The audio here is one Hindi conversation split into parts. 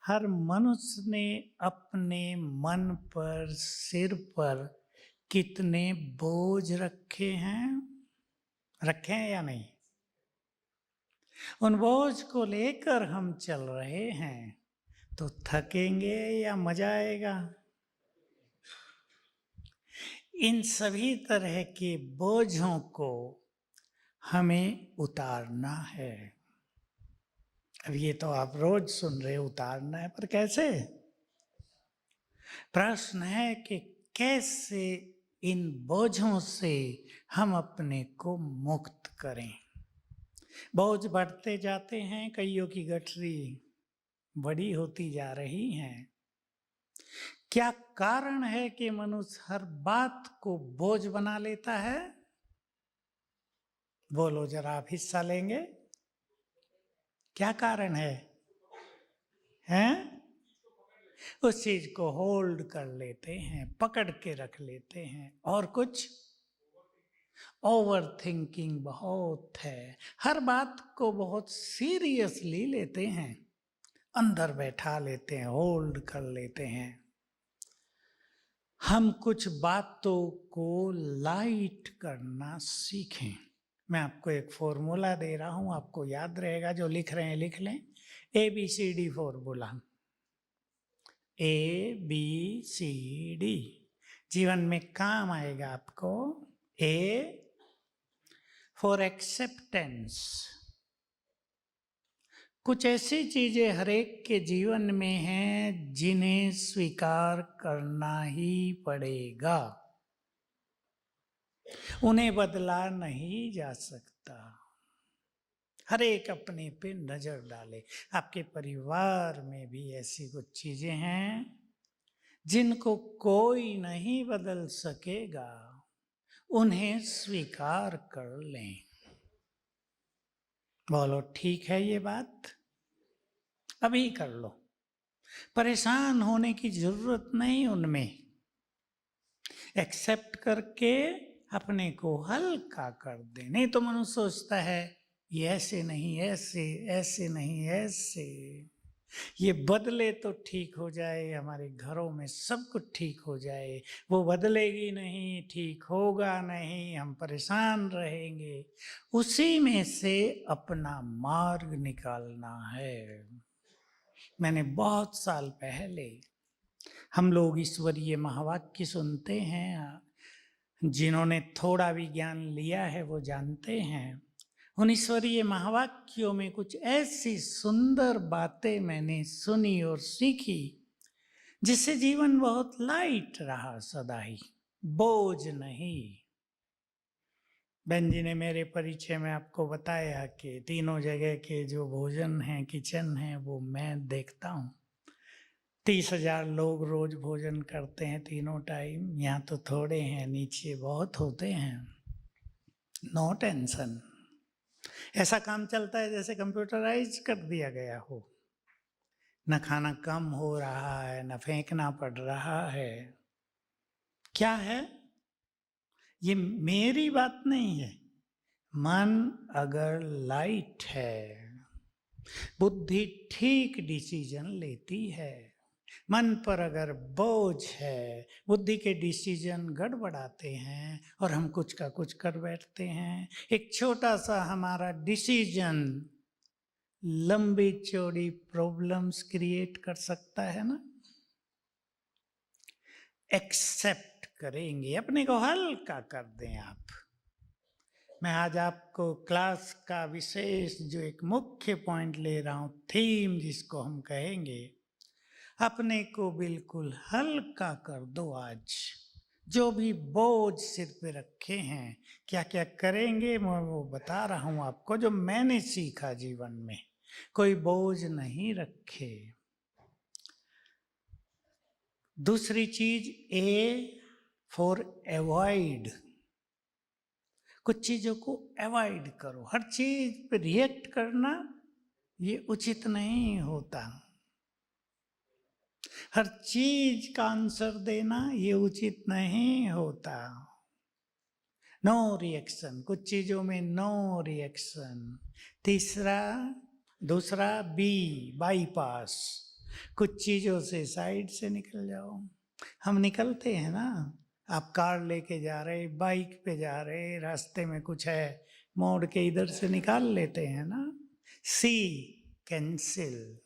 हर मनुष्य ने अपने मन पर, सिर पर कितने बोझ रखे हैं? रखे हैं या नहीं? उन बोझ को लेकर हम चल रहे हैं, तो थकेंगे या मजा आएगा? इन सभी तरह के बोझों को हमें उतारना है। अब ये तो आप रोज सुन रहे, उतारना है, पर कैसे? प्रश्न है कि कैसे इन बोझों से हम अपने को मुक्त करें। बोझ बढ़ते जाते हैं, कईयों की गठरी बड़ी होती जा रही है। क्या कारण है कि मनुष्य हर बात को बोझ बना लेता है? बोलो जरा, आप हिस्सा लेंगे? क्या कारण है? हैं? उस चीज को होल्ड कर लेते हैं, पकड़ के रख लेते हैं। और कुछ? ओवर थिंकिंग बहुत है, हर बात को बहुत सीरियसली लेते हैं, अंदर बैठा लेते हैं, होल्ड कर लेते हैं। हम कुछ बातों को लाइट करना सीखें। मैं आपको एक फॉर्मूला दे रहा हूं, आपको याद रहेगा। जो लिख रहे हैं लिख लें। ABCD formula. ABCD जीवन में काम आएगा आपको। A for acceptance. कुछ ऐसी चीजें हर एक के जीवन में हैं जिन्हें स्वीकार करना ही पड़ेगा, उन्हें बदला नहीं जा सकता। हर एक अपने पे नजर डाले। आपके परिवार में भी ऐसी कुछ चीजें हैं जिनको कोई नहीं बदल सकेगा, उन्हें स्वीकार कर लें। बोलो ठीक है ये बात? अभी कर लो। परेशान होने की जरूरत नहीं उनमें। एक्सेप्ट करके अपने को हल्का कर दे। नहीं तो मनुष्य सोचता है ये ऐसे नहीं, ऐसे ऐसे नहीं, ऐसे ये बदले तो ठीक हो जाए, हमारे घरों में सब कुछ ठीक हो जाए। वो बदलेगी नहीं, ठीक होगा नहीं, हम परेशान रहेंगे। उसी में से अपना मार्ग निकालना है। मैंने बहुत साल पहले, हम लोग ईश्वरीय महावाक्य सुनते हैं, जिन्होंने थोड़ा भी ज्ञान लिया है वो जानते हैं। उन ईश्वरीय महावाक्यों में कुछ ऐसी सुंदर बातें मैंने सुनी और सीखी जिससे जीवन बहुत लाइट रहा, सदा ही बोझ नहीं। बहन जी ने मेरे परिचय में आपको बताया कि तीनों जगह के जो भोजन हैं, किचन हैं, वो मैं देखता हूँ। 30,000 लोग रोज भोजन करते हैं तीनों टाइम। यहाँ तो थोड़े हैं, नीचे बहुत होते हैं। No tension. ऐसा काम चलता है जैसे कंप्यूटराइज कर दिया गया हो। न खाना कम हो रहा है, न फेंकना पड़ रहा है। क्या है ये? मेरी बात नहीं है। मन अगर लाइट है, बुद्धि ठीक डिसीजन लेती है। मन पर अगर बोझ है, बुद्धि के डिसीजन गड़बड़ाते हैं और हम कुछ का कुछ कर बैठते हैं। एक छोटा सा हमारा डिसीजन लंबी चौड़ी प्रॉब्लम्स क्रिएट कर सकता है ना। एक्सेप्ट करेंगे, अपने को हल्का कर दें आप। मैं आज आपको क्लास का विशेष जो एक मुख्य पॉइंट ले रहा हूं, थीम जिसको हम कहेंगे, अपने को बिल्कुल हल्का कर दो। आज जो भी बोझ सिर पे रखे हैं, क्या क्या करेंगे मैं वो बता रहा हूं आपको, जो मैंने सीखा जीवन में। कोई बोझ नहीं रखे। दूसरी चीज, A फॉर अवॉइड। कुछ चीजों को अवॉइड करो। हर चीज पे रिएक्ट करना ये उचित नहीं होता। हर चीज का आंसर देना ये उचित नहीं होता। नो रिएक्शन, कुछ चीजों में नो रिएक्शन। दूसरा B, बाईपास। कुछ चीज़ों से साइड से निकल जाओ। हम निकलते हैं ना, आप कार लेके जा रहे, बाइक पे जा रहे, रास्ते में कुछ है, मोड़ के इधर से निकाल लेते हैं ना। सी कैंसिल,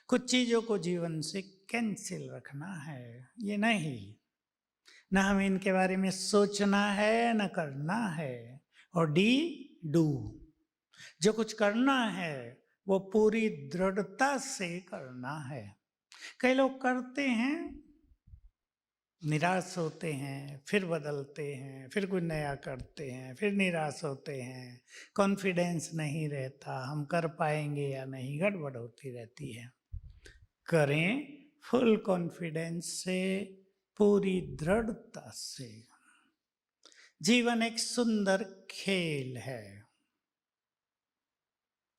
कुछ चीज़ों को जीवन से कैंसिल रखना है, ये नहीं, ना हमें इनके बारे में सोचना है ना करना है। और डी डू, जो कुछ करना है वो पूरी दृढ़ता से करना है। कई लोग करते हैं, निराश होते हैं, फिर बदलते हैं, फिर कुछ नया करते हैं, फिर निराश होते हैं, कॉन्फिडेंस नहीं रहता, हम कर पाएंगे या नहीं, गड़बड़ होती रहती है। करें फुल कॉन्फिडेंस से, पूरी दृढ़ता से। जीवन एक सुंदर खेल है,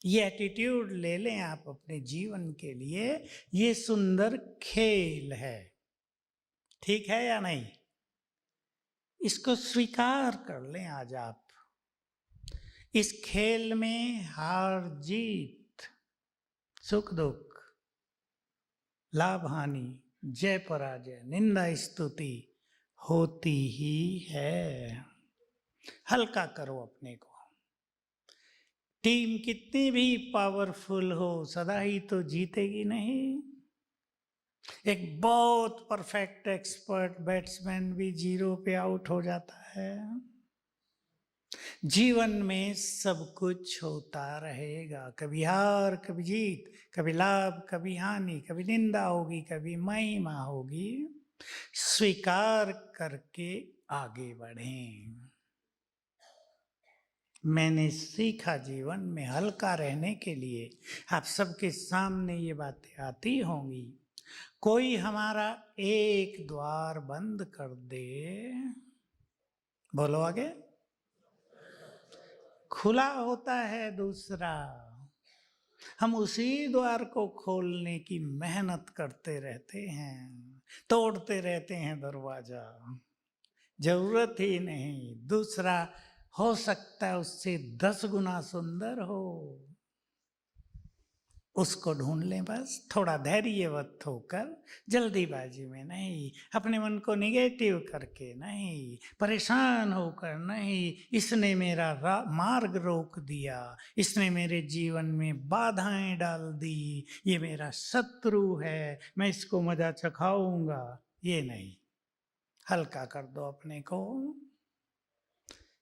ये एटीट्यूड ले लें आप अपने जीवन के लिए, ये सुंदर खेल है। ठीक है या नहीं? इसको स्वीकार कर लें आज आप। इस खेल में हार जीत, सुख दुख, लाभ हानि, जय पराजय, निंदा स्तुति होती ही है। हल्का करो अपने को। टीम कितनी भी पावरफुल हो, सदा ही तो जीतेगी नहीं। एक बहुत परफेक्ट एक्सपर्ट बैट्समैन भी 0 पे आउट हो जाता है। जीवन में सब कुछ होता रहेगा, कभी हार कभी जीत, कभी लाभ कभी हानि, कभी निंदा होगी कभी महिमा होगी। स्वीकार करके आगे बढ़ें। मैंने सीखा जीवन में हल्का रहने के लिए, आप सबके सामने ये बातें आती होंगी। कोई हमारा एक द्वार बंद कर दे, बोलो आगे, खुला होता है दूसरा। हम उसी द्वार को खोलने की मेहनत करते रहते हैं, तोड़ते रहते हैं दरवाजा। जरूरत ही नहीं, दूसरा हो सकता है उससे 10 गुना सुंदर हो, उसको ढूंढ लें। बस थोड़ा धैर्यवत होकर, जल्दीबाजी में नहीं, अपने मन को निगेटिव करके नहीं, परेशान होकर नहीं, इसने मेरा मार्ग रोक दिया, इसने मेरे जीवन में बाधाएं डाल दी, ये मेरा शत्रु है, मैं इसको मजा चखाऊंगा, ये नहीं। हल्का कर दो अपने को,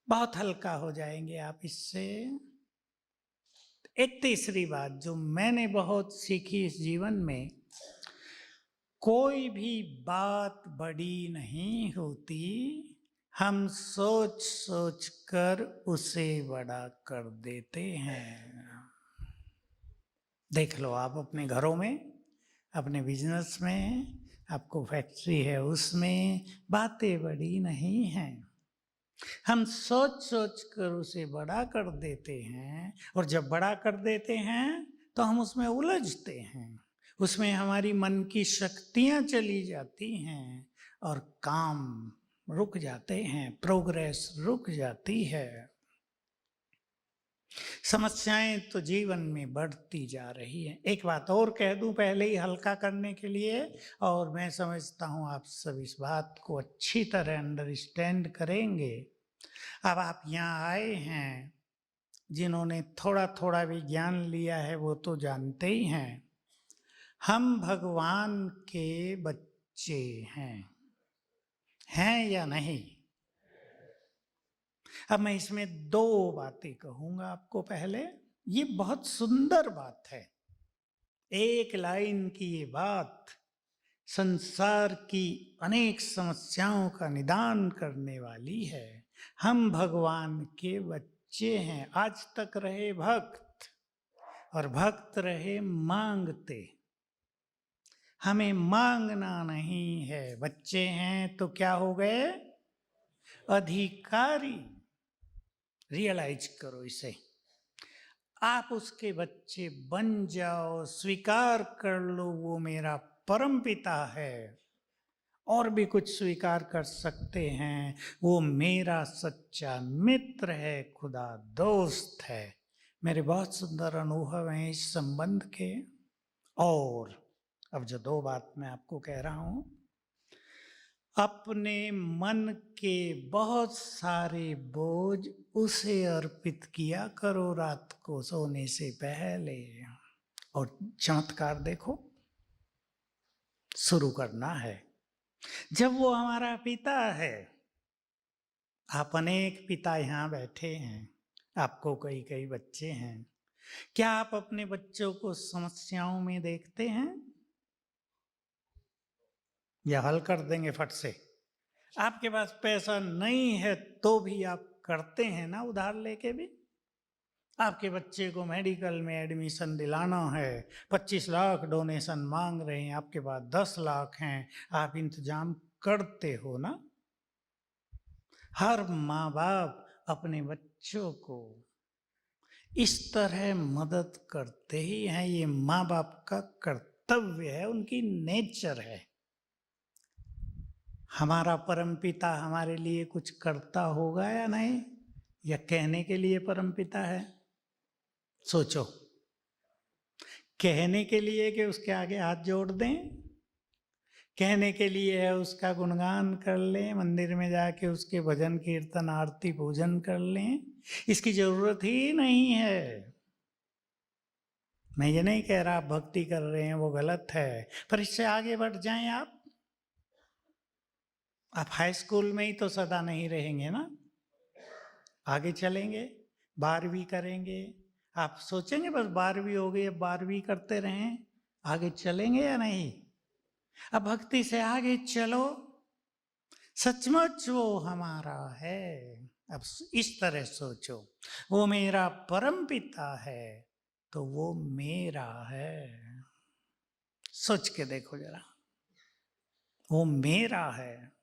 बहुत हल्का हो जाएंगे आप इससे। एक तीसरी बात जो मैंने बहुत सीखी इस जीवन में, कोई भी बात बड़ी नहीं होती, हम सोच सोच कर उसे बड़ा कर देते हैं। देख लो आप अपने घरों में, अपने बिजनेस में, आपको फैक्ट्री है उसमें, बातें बड़ी नहीं हैं, हम सोच सोच कर उसे बड़ा कर देते हैं। और जब बड़ा कर देते हैं तो हम उसमें उलझते हैं, उसमें हमारी मन की शक्तियां चली जाती हैं और काम रुक जाते हैं, प्रोग्रेस रुक जाती है। समस्याएं तो जीवन में बढ़ती जा रही हैं। एक बात और कह दूं पहले ही हल्का करने के लिए, और मैं समझता हूं आप सब इस बात को अच्छी तरह अंडरस्टैंड करेंगे। अब आप यहाँ आए हैं, जिन्होंने थोड़ा थोड़ा भी ज्ञान लिया है वो तो जानते ही हैं, हम भगवान के बच्चे हैं या नहीं? अब मैं इसमें 2 बातें कहूंगा आपको। पहले, ये बहुत सुंदर बात है, एक लाइन की ये बात संसार की अनेक समस्याओं का निदान करने वाली है। हम भगवान के बच्चे हैं। आज तक रहे भक्त, और भक्त रहे मांगते। हमें मांगना नहीं है, बच्चे हैं तो क्या हो गए? अधिकारी। रियलाइज करो इसे, आप उसके बच्चे बन जाओ, स्वीकार कर लो वो मेरा परम पिता है। और भी कुछ स्वीकार कर सकते हैं, वो मेरा सच्चा मित्र है, खुदा दोस्त है। मेरे बहुत सुंदर अनुभव हैं इस संबंध के। और अब जो 2 बात मैं आपको कह रहा हूं, अपने मन के बहुत सारे बोझ उसे अर्पित किया करो रात को सोने से पहले, और चमत्कार देखो शुरू करना है। जब वो हमारा पिता है, आप अनेक पिता यहाँ बैठे हैं, आपको कई कई बच्चे हैं, क्या आप अपने बच्चों को समस्याओं में देखते हैं या हल कर देंगे फट से? आपके पास पैसा नहीं है तो भी आप करते हैं ना, उधार लेके भी। आपके बच्चे को मेडिकल में एडमिशन दिलाना है, 25 लाख डोनेशन मांग रहे हैं, आपके पास 10 लाख हैं, आप इंतजाम करते हो ना। हर माँ बाप अपने बच्चों को इस तरह मदद करते ही हैं, ये माँ बाप का कर्तव्य है, उनकी नेचर है। हमारा परमपिता हमारे लिए कुछ करता होगा या नहीं, या कहने के लिए परमपिता है? सोचो, कहने के लिए कि उसके आगे हाथ जोड़ दें, कहने के लिए है उसका गुणगान कर लें, मंदिर में जाके उसके भजन कीर्तन आरती पूजन कर लें, इसकी जरूरत ही नहीं है। मैं ये नहीं कह रहा आप भक्ति कर रहे हैं वो गलत है, पर इससे आगे बढ़ जाएं आप हाई स्कूल में ही तो सदा नहीं रहेंगे ना, आगे चलेंगे, 12वीं करेंगे। आप सोचेंगे बस 12वीं हो गई अब 12वीं करते रहें, आगे चलेंगे या नहीं? अब भक्ति से आगे चलो, सचमुच वो हमारा है। अब इस तरह सोचो, वो मेरा परम पिता है तो वो मेरा है। सोच के देखो जरा, वो मेरा है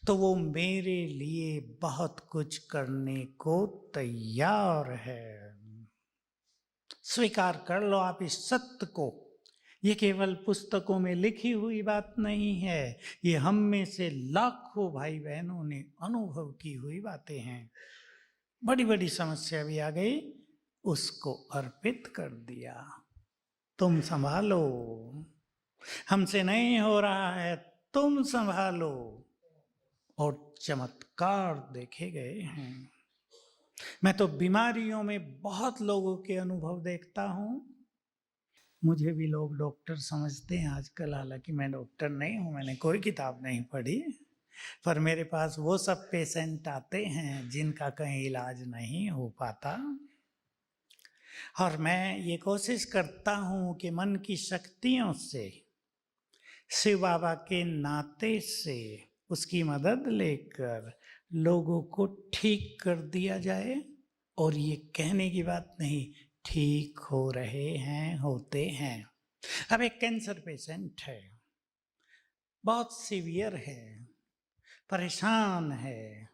तो वो मेरे लिए बहुत कुछ करने को तैयार है। स्वीकार कर लो आप इस सत्य को। ये केवल पुस्तकों में लिखी हुई बात नहीं है, ये हम में से लाखों भाई बहनों ने अनुभव की हुई बातें हैं। बड़ी बड़ी समस्या भी आ गई, उसको अर्पित कर दिया, तुम संभालो, हमसे नहीं हो रहा है, तुम संभालो, और चमत्कार देखे गए हैं। मैं तो बीमारियों में बहुत लोगों के अनुभव देखता हूं, मुझे भी लोग डॉक्टर समझते हैं आजकल, हालांकि मैं डॉक्टर नहीं हूं, मैंने कोई किताब नहीं पढ़ी, पर मेरे पास वो सब पेशेंट आते हैं जिनका कहीं इलाज नहीं हो पाता, और मैं ये कोशिश करता हूं कि मन की शक्तियों से, शिव बाबा के नाते से उसकी मदद लेकर लोगों को ठीक कर दिया जाए। और ये कहने की बात नहीं, ठीक हो रहे हैं, होते हैं। अब एक कैंसर पेशेंट है, बहुत सीवियर है, परेशान है,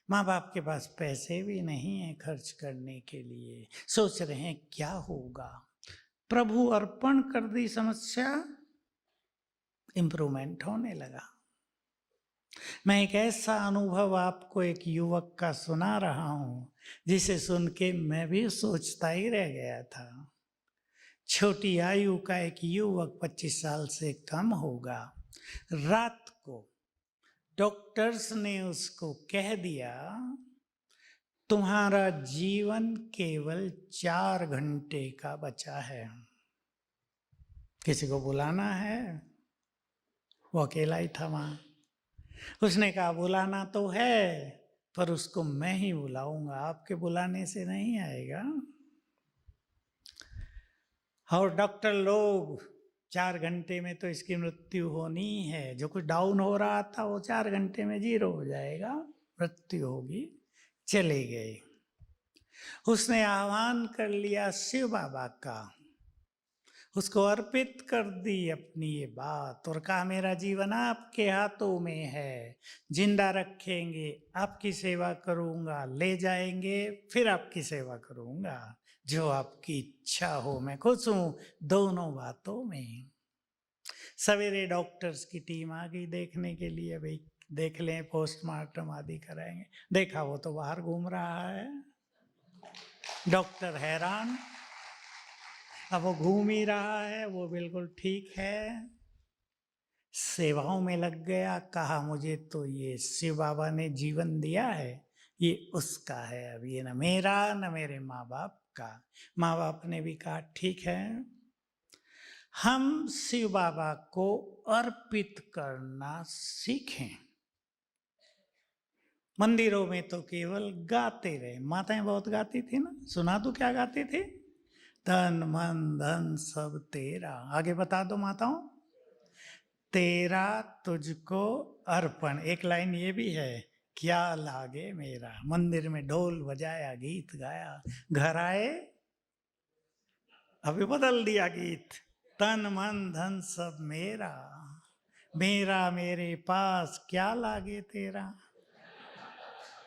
माँ बाप के पास पैसे भी नहीं है खर्च करने के लिए, सोच रहे हैं क्या होगा। प्रभु अर्पण कर दी समस्या, इम्प्रूवमेंट होने लगा। मैं एक ऐसा अनुभव आपको एक युवक का सुना रहा हूं, जिसे सुन के मैं भी सोचता ही रह गया था। छोटी आयु का एक युवक, 25 साल से कम होगा, रात को डॉक्टर्स ने उसको कह दिया तुम्हारा जीवन केवल 4 घंटे का बचा है, किसी को बुलाना है? वो अकेला ही था वहां। उसने कहा बुलाना तो है, पर उसको मैं ही बुलाऊंगा, आपके बुलाने से नहीं आएगा। और डॉक्टर लोग 4 घंटे में तो इसकी मृत्यु होनी है, जो कुछ डाउन हो रहा था वो 4 घंटे में 0 हो जाएगा, मृत्यु होगी। चले गए। उसने आह्वान कर लिया शिव बाबा का, उसको अर्पित कर दी अपनी ये बात, और कहा मेरा जीवन आपके हाथों में है, जिंदा रखेंगे आपकी सेवा करूंगा, ले जाएंगे फिर आपकी सेवा करूंगा, जो आपकी इच्छा हो, मैं खुश हूं दोनों बातों में। सवेरे डॉक्टर्स की टीम आ गई देखने के लिए, भाई देख लें, पोस्टमार्टम आदि कराएंगे। देखा वो तो बाहर घूम रहा है। डॉक्टर हैरान, अब वो घूम ही रहा है, वो बिल्कुल ठीक है, सेवाओं में लग गया, कहा मुझे तो ये शिव बाबा ने जीवन दिया है, ये उसका है, अब ये न मेरा न मेरे माँ बाप का। माँ बाप ने भी कहा ठीक है, हम शिव बाबा को अर्पित करना सीखें। मंदिरों में तो केवल गाते रहे, माताएं बहुत गाती थी ना, सुना तो क्या गाती थी? तन मन धन सब तेरा। आगे बता दो माताओं, तेरा तुझको अर्पण। एक लाइन ये भी है, क्या लागे मेरा। मंदिर में ढोल बजाया, गीत गाया, घर आए अभी बदल दिया गीत, तन मन धन सब मेरा, मेरा मेरे पास क्या लागे तेरा।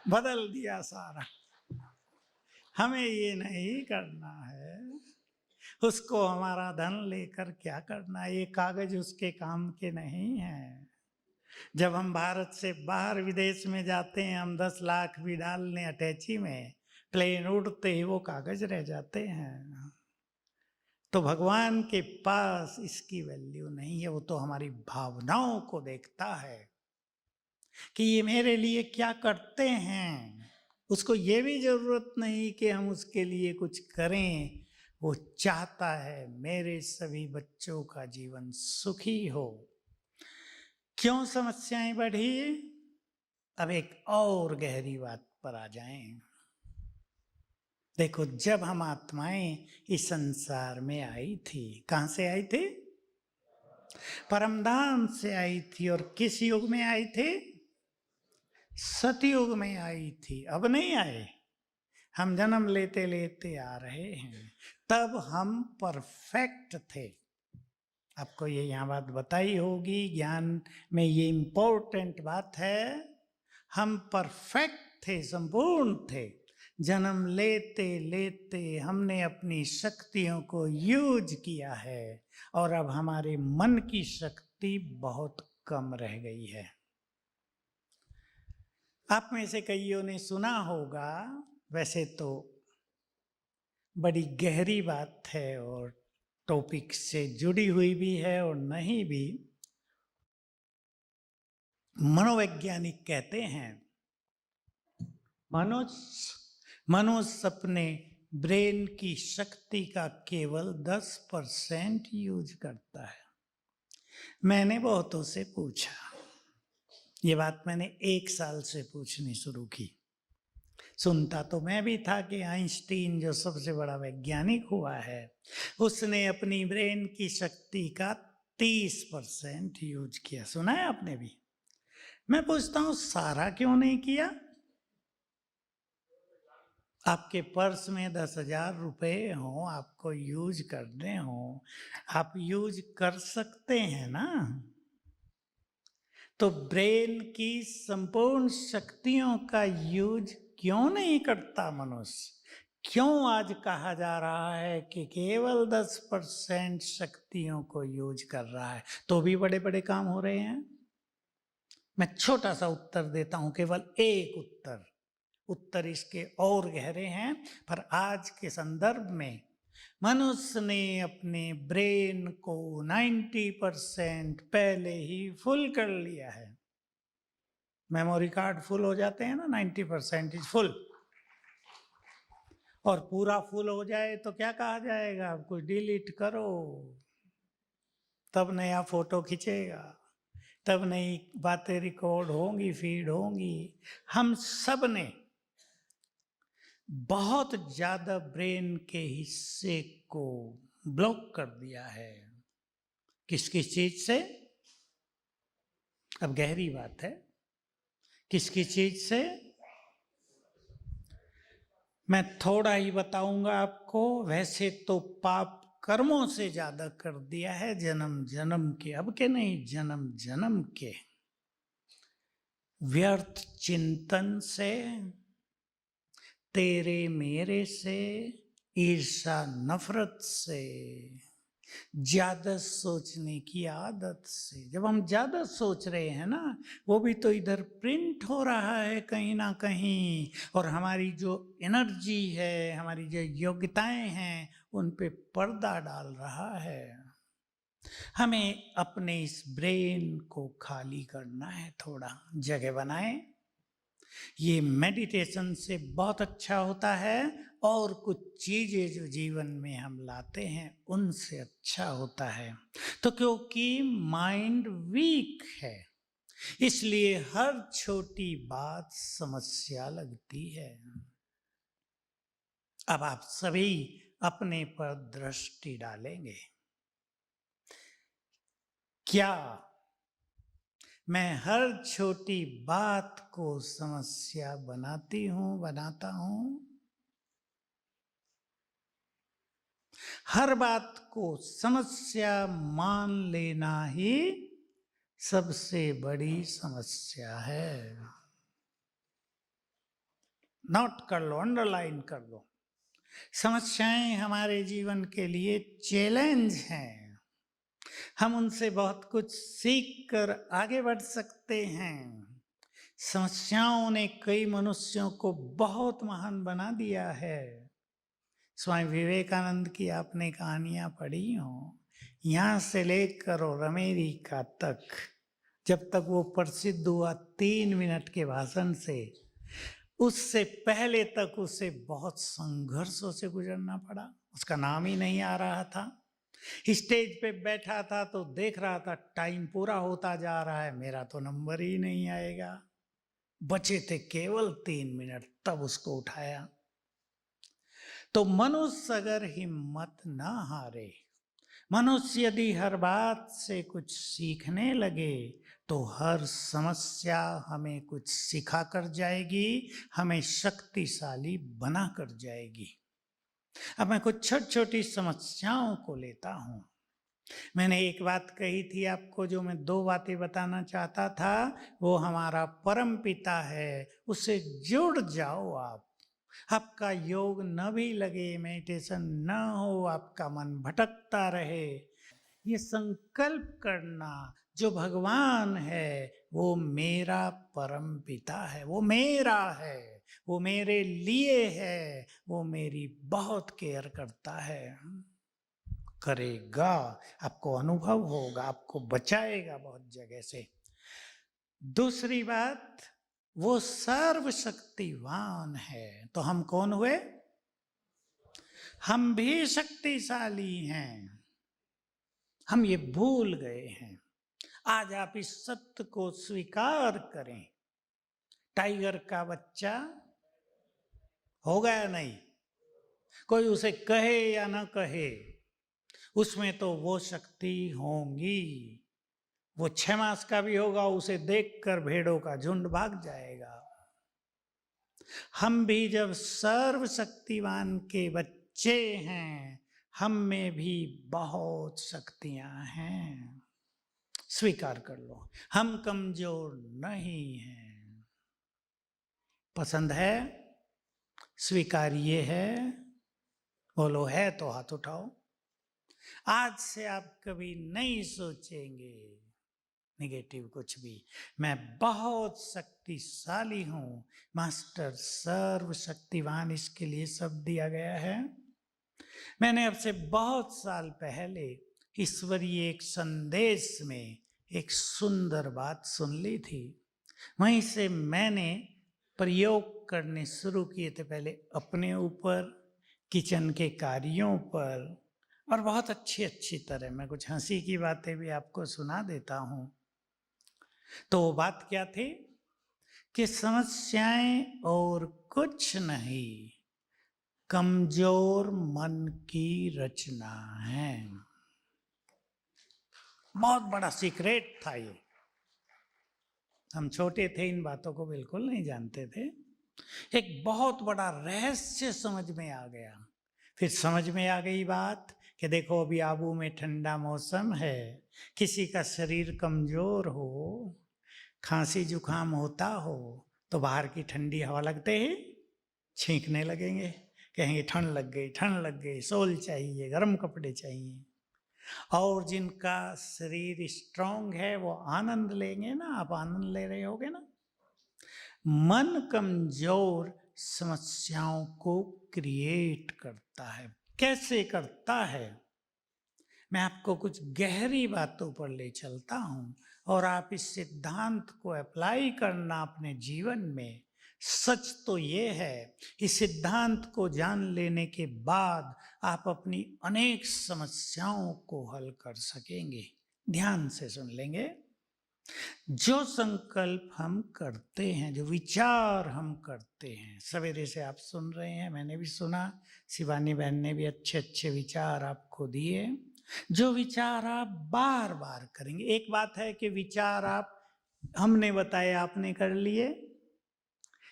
बदल दिया सारा। हमें ये नहीं करना है, उसको हमारा धन लेकर क्या करना, ये कागज उसके काम के नहीं है। जब हम भारत से बाहर विदेश में जाते हैं, हम 10 लाख भी डालने अटैची में, प्लेन उड़ते ही वो कागज रह जाते हैं। तो भगवान के पास इसकी वैल्यू नहीं है, वो तो हमारी भावनाओं को देखता है कि ये मेरे लिए क्या करते हैं। उसको ये भी जरूरत नहीं कि हम उसके लिए कुछ करें, वो चाहता है मेरे सभी बच्चों का जीवन सुखी हो। क्यों समस्याएं बढ़ी? अब एक और गहरी बात पर आ जाएं। देखो, जब हम आत्माएं इस संसार में आई थी, कहां से आई थी? परमधाम से आई थी। और किस युग में आई थी? सतयुग में आई थी। अब नहीं आए, हम जन्म लेते लेते आ रहे हैं। तब हम परफेक्ट थे। आपको ये यहाँ बात बताई होगी, ज्ञान में ये इंपॉर्टेंट बात है। हम परफेक्ट थे, संपूर्ण थे। जन्म लेते लेते हमने अपनी शक्तियों को यूज किया है, और अब हमारे मन की शक्ति बहुत कम रह गई है। आप में से कईयों ने सुना होगा, वैसे तो बड़ी गहरी बात है और टॉपिक से जुड़ी हुई भी है और नहीं भी। मनोवैज्ञानिक कहते हैं मनुष्य अपने ब्रेन की शक्ति का केवल 10% यूज करता है। मैंने बहुतों से पूछा, ये बात मैंने 1 साल से पूछनी शुरू की। सुनता तो मैं भी था कि आइंस्टीन जो सबसे बड़ा वैज्ञानिक हुआ है, उसने अपनी ब्रेन की शक्ति का 30% यूज किया। सुना है आपने भी? मैं पूछता हूं, सारा क्यों नहीं किया? आपके पर्स में 10,000 रुपये हो, आपको यूज करने हो, आप यूज कर सकते हैं ना। तो ब्रेन की संपूर्ण शक्तियों का यूज क्यों नहीं करता मनुष्य? क्यों आज कहा जा रहा है कि केवल 10% शक्तियों को यूज कर रहा है, तो भी बड़े बड़े काम हो रहे हैं? मैं छोटा सा उत्तर देता हूं, केवल एक उत्तर इसके और गहरे हैं, पर आज के संदर्भ में मनुष्य ने अपने ब्रेन को 90% पहले ही फुल कर लिया है। मेमोरी कार्ड फुल हो जाते हैं ना, 90% इज फुल। और पूरा फुल हो जाए तो क्या कहा जाएगा? कुछ डिलीट करो, तब नया फोटो खींचेगा, तब नई बातें रिकॉर्ड होंगी, फीड होंगी। हम सब ने बहुत ज्यादा ब्रेन के हिस्से को ब्लॉक कर दिया है। किस किस चीज से? अब गहरी बात है, किस किस चीज से? मैं थोड़ा ही बताऊंगा आपको। वैसे तो पाप कर्मों से ज्यादा कर दिया है, जन्म जन्म के, अब के नहीं, जन्म जन्म के व्यर्थ चिंतन से, तेरे मेरे से, ईर्षा नफरत से, ज्यादा सोचने की आदत से। जब हम ज्यादा सोच रहे हैं ना, वो भी तो इधर प्रिंट हो रहा है कहीं ना कहीं, और हमारी जो एनर्जी है, हमारी जो योग्यताएं हैं, उन पे पर्दा डाल रहा है। हमें अपने इस ब्रेन को खाली करना है, थोड़ा जगह बनाएं। ये मेडिटेशन से बहुत अच्छा होता है, और कुछ चीजें जो जीवन में हम लाते हैं उनसे अच्छा होता है। तो क्योंकि माइंड वीक है, इसलिए हर छोटी बात समस्या लगती है। अब आप सभी अपने पर दृष्टि डालेंगे। क्या मैं हर छोटी बात को समस्या बनाता हूं? हर बात को समस्या मान लेना ही सबसे बड़ी समस्या है। नोट कर लो, अंडरलाइन कर लो। समस्याएं हमारे जीवन के लिए चैलेंज हैं। हम उनसे बहुत कुछ सीख कर आगे बढ़ सकते हैं। समस्याओं ने कई मनुष्यों को बहुत महान बना दिया है। स्वामी विवेकानंद की आपने कहानियां पढ़ी हो, यहां से लेकर और अमेरिका तक, जब तक वो प्रसिद्ध हुआ 3 मिनट के भाषण से, उससे पहले तक उसे बहुत संघर्षों से गुजरना पड़ा। उसका नाम ही नहीं आ रहा था। स्टेज पे बैठा था तो देख रहा था टाइम पूरा होता जा रहा है, मेरा तो नंबर ही नहीं आएगा। बचे थे केवल 3 मिनट, तब उसको उठाया। तो मनुष्य अगर हिम्मत ना हारे, मनुष्य यदि हर बात से कुछ सीखने लगे, तो हर समस्या हमें कुछ सिखा कर जाएगी, हमें शक्तिशाली बना कर जाएगी। अब मैं कुछ छोटी छोटी समस्याओं को लेता हूं। मैंने एक बात कही थी आपको, जो मैं 2 बातें बताना चाहता था। वो हमारा परम पिता है, उससे जुड़ जाओ आप। आपका योग न भी लगे, मेडिटेशन न हो, आपका मन भटकता रहे, ये संकल्प करना, जो भगवान है वो मेरा परम पिता है, वो मेरा है, वो मेरे लिए है, वो मेरी बहुत केयर करता है, करेगा, आपको अनुभव होगा, आपको बचाएगा बहुत जगह से। दूसरी बात, वो सर्वशक्तिवान है। तो हम कौन हुए? हम भी शक्तिशाली हैं, हम ये भूल गए हैं। आज आप इस सत्य को स्वीकार करें। टाइगर का बच्चा होगा या नहीं? कोई उसे कहे या ना कहे, उसमें तो वो शक्ति होंगी। वो 6 मास का भी होगा, उसे देखकर भेड़ों का झुंड भाग जाएगा। हम भी जब सर्वशक्तिवान के बच्चे हैं, हम में भी बहुत शक्तियां हैं। स्वीकार कर लो, हम कमजोर नहीं हैं। पसंद है? स्वीकार्य है? बोलो है तो हाथ उठाओ। आज से आप कभी नहीं सोचेंगे नेगेटिव कुछ भी। मैं बहुत शक्तिशाली हूं। मास्टर सर्वशक्तिवान, इसके लिए शब्द दिया गया है। मैंने अब से बहुत साल पहले ईश्वरीय एक संदेश में एक सुंदर बात सुन ली थी। वहीं से मैंने प्रयोग करने शुरू किए थे, पहले अपने ऊपर, किचन के कार्यों पर, और बहुत अच्छी अच्छी तरह। मैं कुछ हंसी की बातें भी आपको सुना देता हूं। तो वो बात क्या थी कि समस्याएं और कुछ नहीं, कमजोर मन की रचना है। बहुत बड़ा सीक्रेट था ये। हम छोटे थे, इन बातों को बिल्कुल नहीं जानते थे। एक बहुत बड़ा रहस्य समझ में आ गया। फिर समझ में आ गई बात कि देखो, अभी आबू में ठंडा मौसम है, किसी का शरीर कमजोर हो, खांसी जुकाम होता हो, तो बाहर की ठंडी हवा लगते ही छींकने लगेंगे, कहेंगे ठंड लग गई, ठंड लग गई, सोल चाहिए, गर्म कपड़े चाहिए। और जिनका शरीर स्ट्रांग है वो आनंद लेंगे ना। आप आनंद ले रहे होगे ना। मन कमजोर समस्याओं को क्रिएट करता है, कैसे करता है? मैं आपको कुछ गहरी बातों पर ले चलता हूं और आप इस सिद्धांत को अप्लाई करना अपने जीवन में। सच तो ये है, इस सिद्धांत को जान लेने के बाद आप अपनी अनेक समस्याओं को हल कर सकेंगे। ध्यान से सुन लेंगे। जो संकल्प हम करते हैं, जो विचार हम करते हैं, सवेरे से आप सुन रहे हैं, मैंने भी सुना, शिवानी बहन ने भी अच्छे अच्छे विचार आपको दिए। जो विचार आप बार बार करेंगे, एक बात है कि विचार आप हमने बताए आपने कर लिए,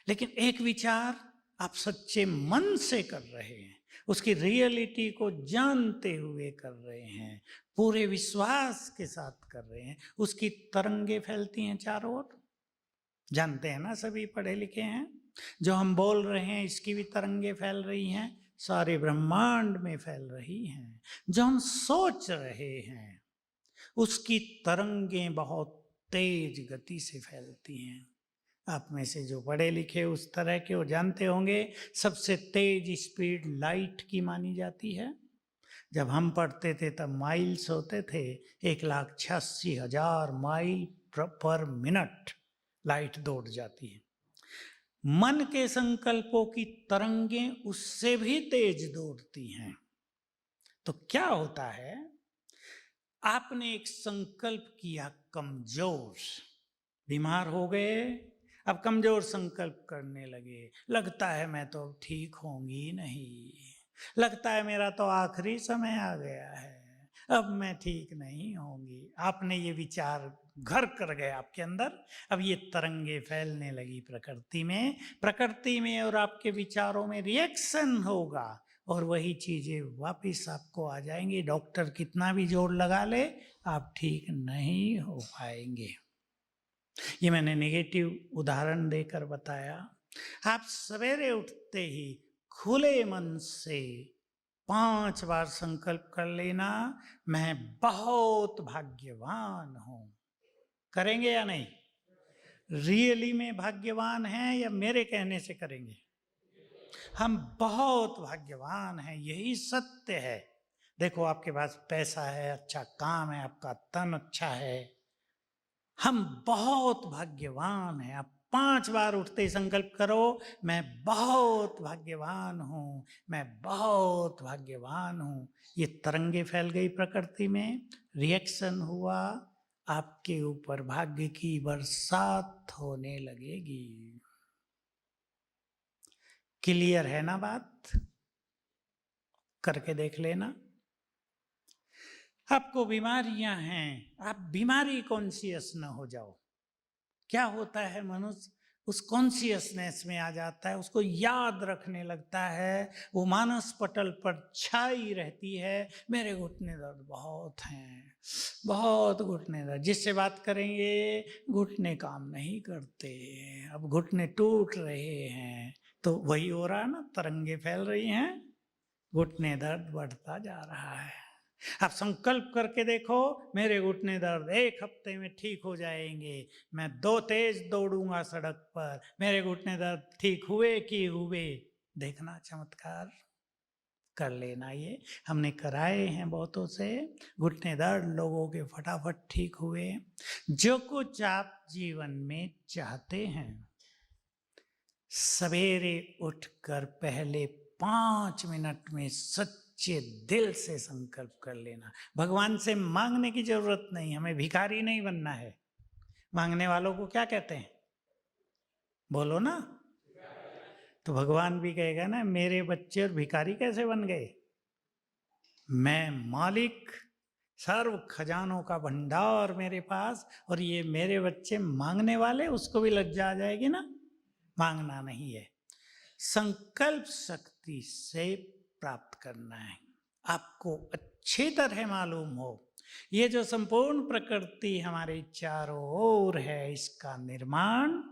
लेकिन एक विचार आप सच्चे मन से कर रहे हैं, उसकी रियलिटी को जानते हुए कर रहे हैं, पूरे विश्वास के साथ कर रहे हैं, उसकी तरंगे फैलती हैं चारों ओर। जानते हैं ना, सभी पढ़े लिखे हैं। जो हम बोल रहे हैं इसकी भी तरंगे फैल रही हैं, सारे ब्रह्मांड में फैल रही हैं। जो हम सोच रहे हैं उसकी तरंगें बहुत तेज गति से फैलती हैं। आप में से जो पढ़े लिखे उस तरह के वो जानते होंगे, सबसे तेज स्पीड लाइट की मानी जाती है। जब हम पढ़ते थे तब माइल्स होते थे, 1,86,000 माइल पर मिनट लाइट दौड़ जाती है। मन के संकल्पों की तरंगें उससे भी तेज दौड़ती हैं। तो क्या होता है, आपने एक संकल्प किया कमजोर, बीमार हो गए, अब कमजोर संकल्प करने लगे, लगता है मैं तो अब ठीक होंगी नहीं, लगता है मेरा तो आखिरी समय आ गया है, अब मैं ठीक नहीं होंगी। आपने ये विचार घर कर गए आपके अंदर, अब ये तरंगे फैलने लगी प्रकृति में और आपके विचारों में रिएक्शन होगा और वही चीजें वापिस आपको आ जाएंगी। डॉक्टर कितना भी जोर लगा ले, आप ठीक नहीं हो पाएंगे। ये मैंने नेगेटिव उदाहरण देकर बताया। आप सवेरे उठते ही खुले मन से 5 बार संकल्प कर लेना, मैं बहुत भाग्यवान हूं। करेंगे या नहीं? रियली में भाग्यवान हैं या मेरे कहने से करेंगे? हम बहुत भाग्यवान हैं, यही सत्य है। देखो, आपके पास पैसा है, अच्छा काम है, आपका तन अच्छा है, हम बहुत भाग्यवान हैं। आप 5 बार उठते ही संकल्प करो, मैं बहुत भाग्यवान हूं, मैं बहुत भाग्यवान हूं। ये तरंगे फैल गई प्रकृति में, रिएक्शन हुआ, आपके ऊपर भाग्य की बरसात होने लगेगी। क्लियर है ना बात? करके देख लेना। आपको बीमारियां हैं, आप बीमारी कॉन्शियस न हो जाओ। क्या होता है, मनुष्य उस कॉन्शियसनेस में आ जाता है, उसको याद रखने लगता है, वो मानस पटल पर छाई रहती है, मेरे घुटने दर्द बहुत हैं, बहुत घुटने दर्द। जिससे बात करेंगे घुटने काम नहीं करते, अब घुटने टूट रहे हैं, तो वही हो रहा है ना, तरंगे फैल रही हैं, घुटने दर्द बढ़ता जा रहा है। आप संकल्प करके देखो, मेरे घुटने दर्द 1 हफ्ते में ठीक हो जाएंगे, मैं 2 तेज दौड़ूंगा सड़क पर, मेरे घुटने दर्द ठीक हुए कि हुए। देखना चमत्कार, कर लेना। ये हमने कराए हैं बहुतों से, घुटने दर्द लोगों के फटाफट ठीक हुए। जो कुछ आप जीवन में चाहते हैं, सवेरे उठकर पहले 5 मिनट में सच्चे दिल से संकल्प कर लेना। भगवान से मांगने की जरूरत नहीं, हमें भिखारी नहीं बनना है। मांगने वालों को क्या कहते हैं, बोलो ना? तो भगवान भी कहेगा ना, मेरे बच्चे और भिखारी कैसे बन गए? मैं मालिक, सर्व खजानों का भंडार मेरे पास, और ये मेरे बच्चे मांगने वाले, उसको भी लज्जा आ जाएगी ना। मांगना नहीं है, संकल्प शक्ति से प्राप्त करना है। आपको अच्छी तरह मालूम हो, ये जो संपूर्ण प्रकृति हमारे चारों ओर है, इसका निर्माण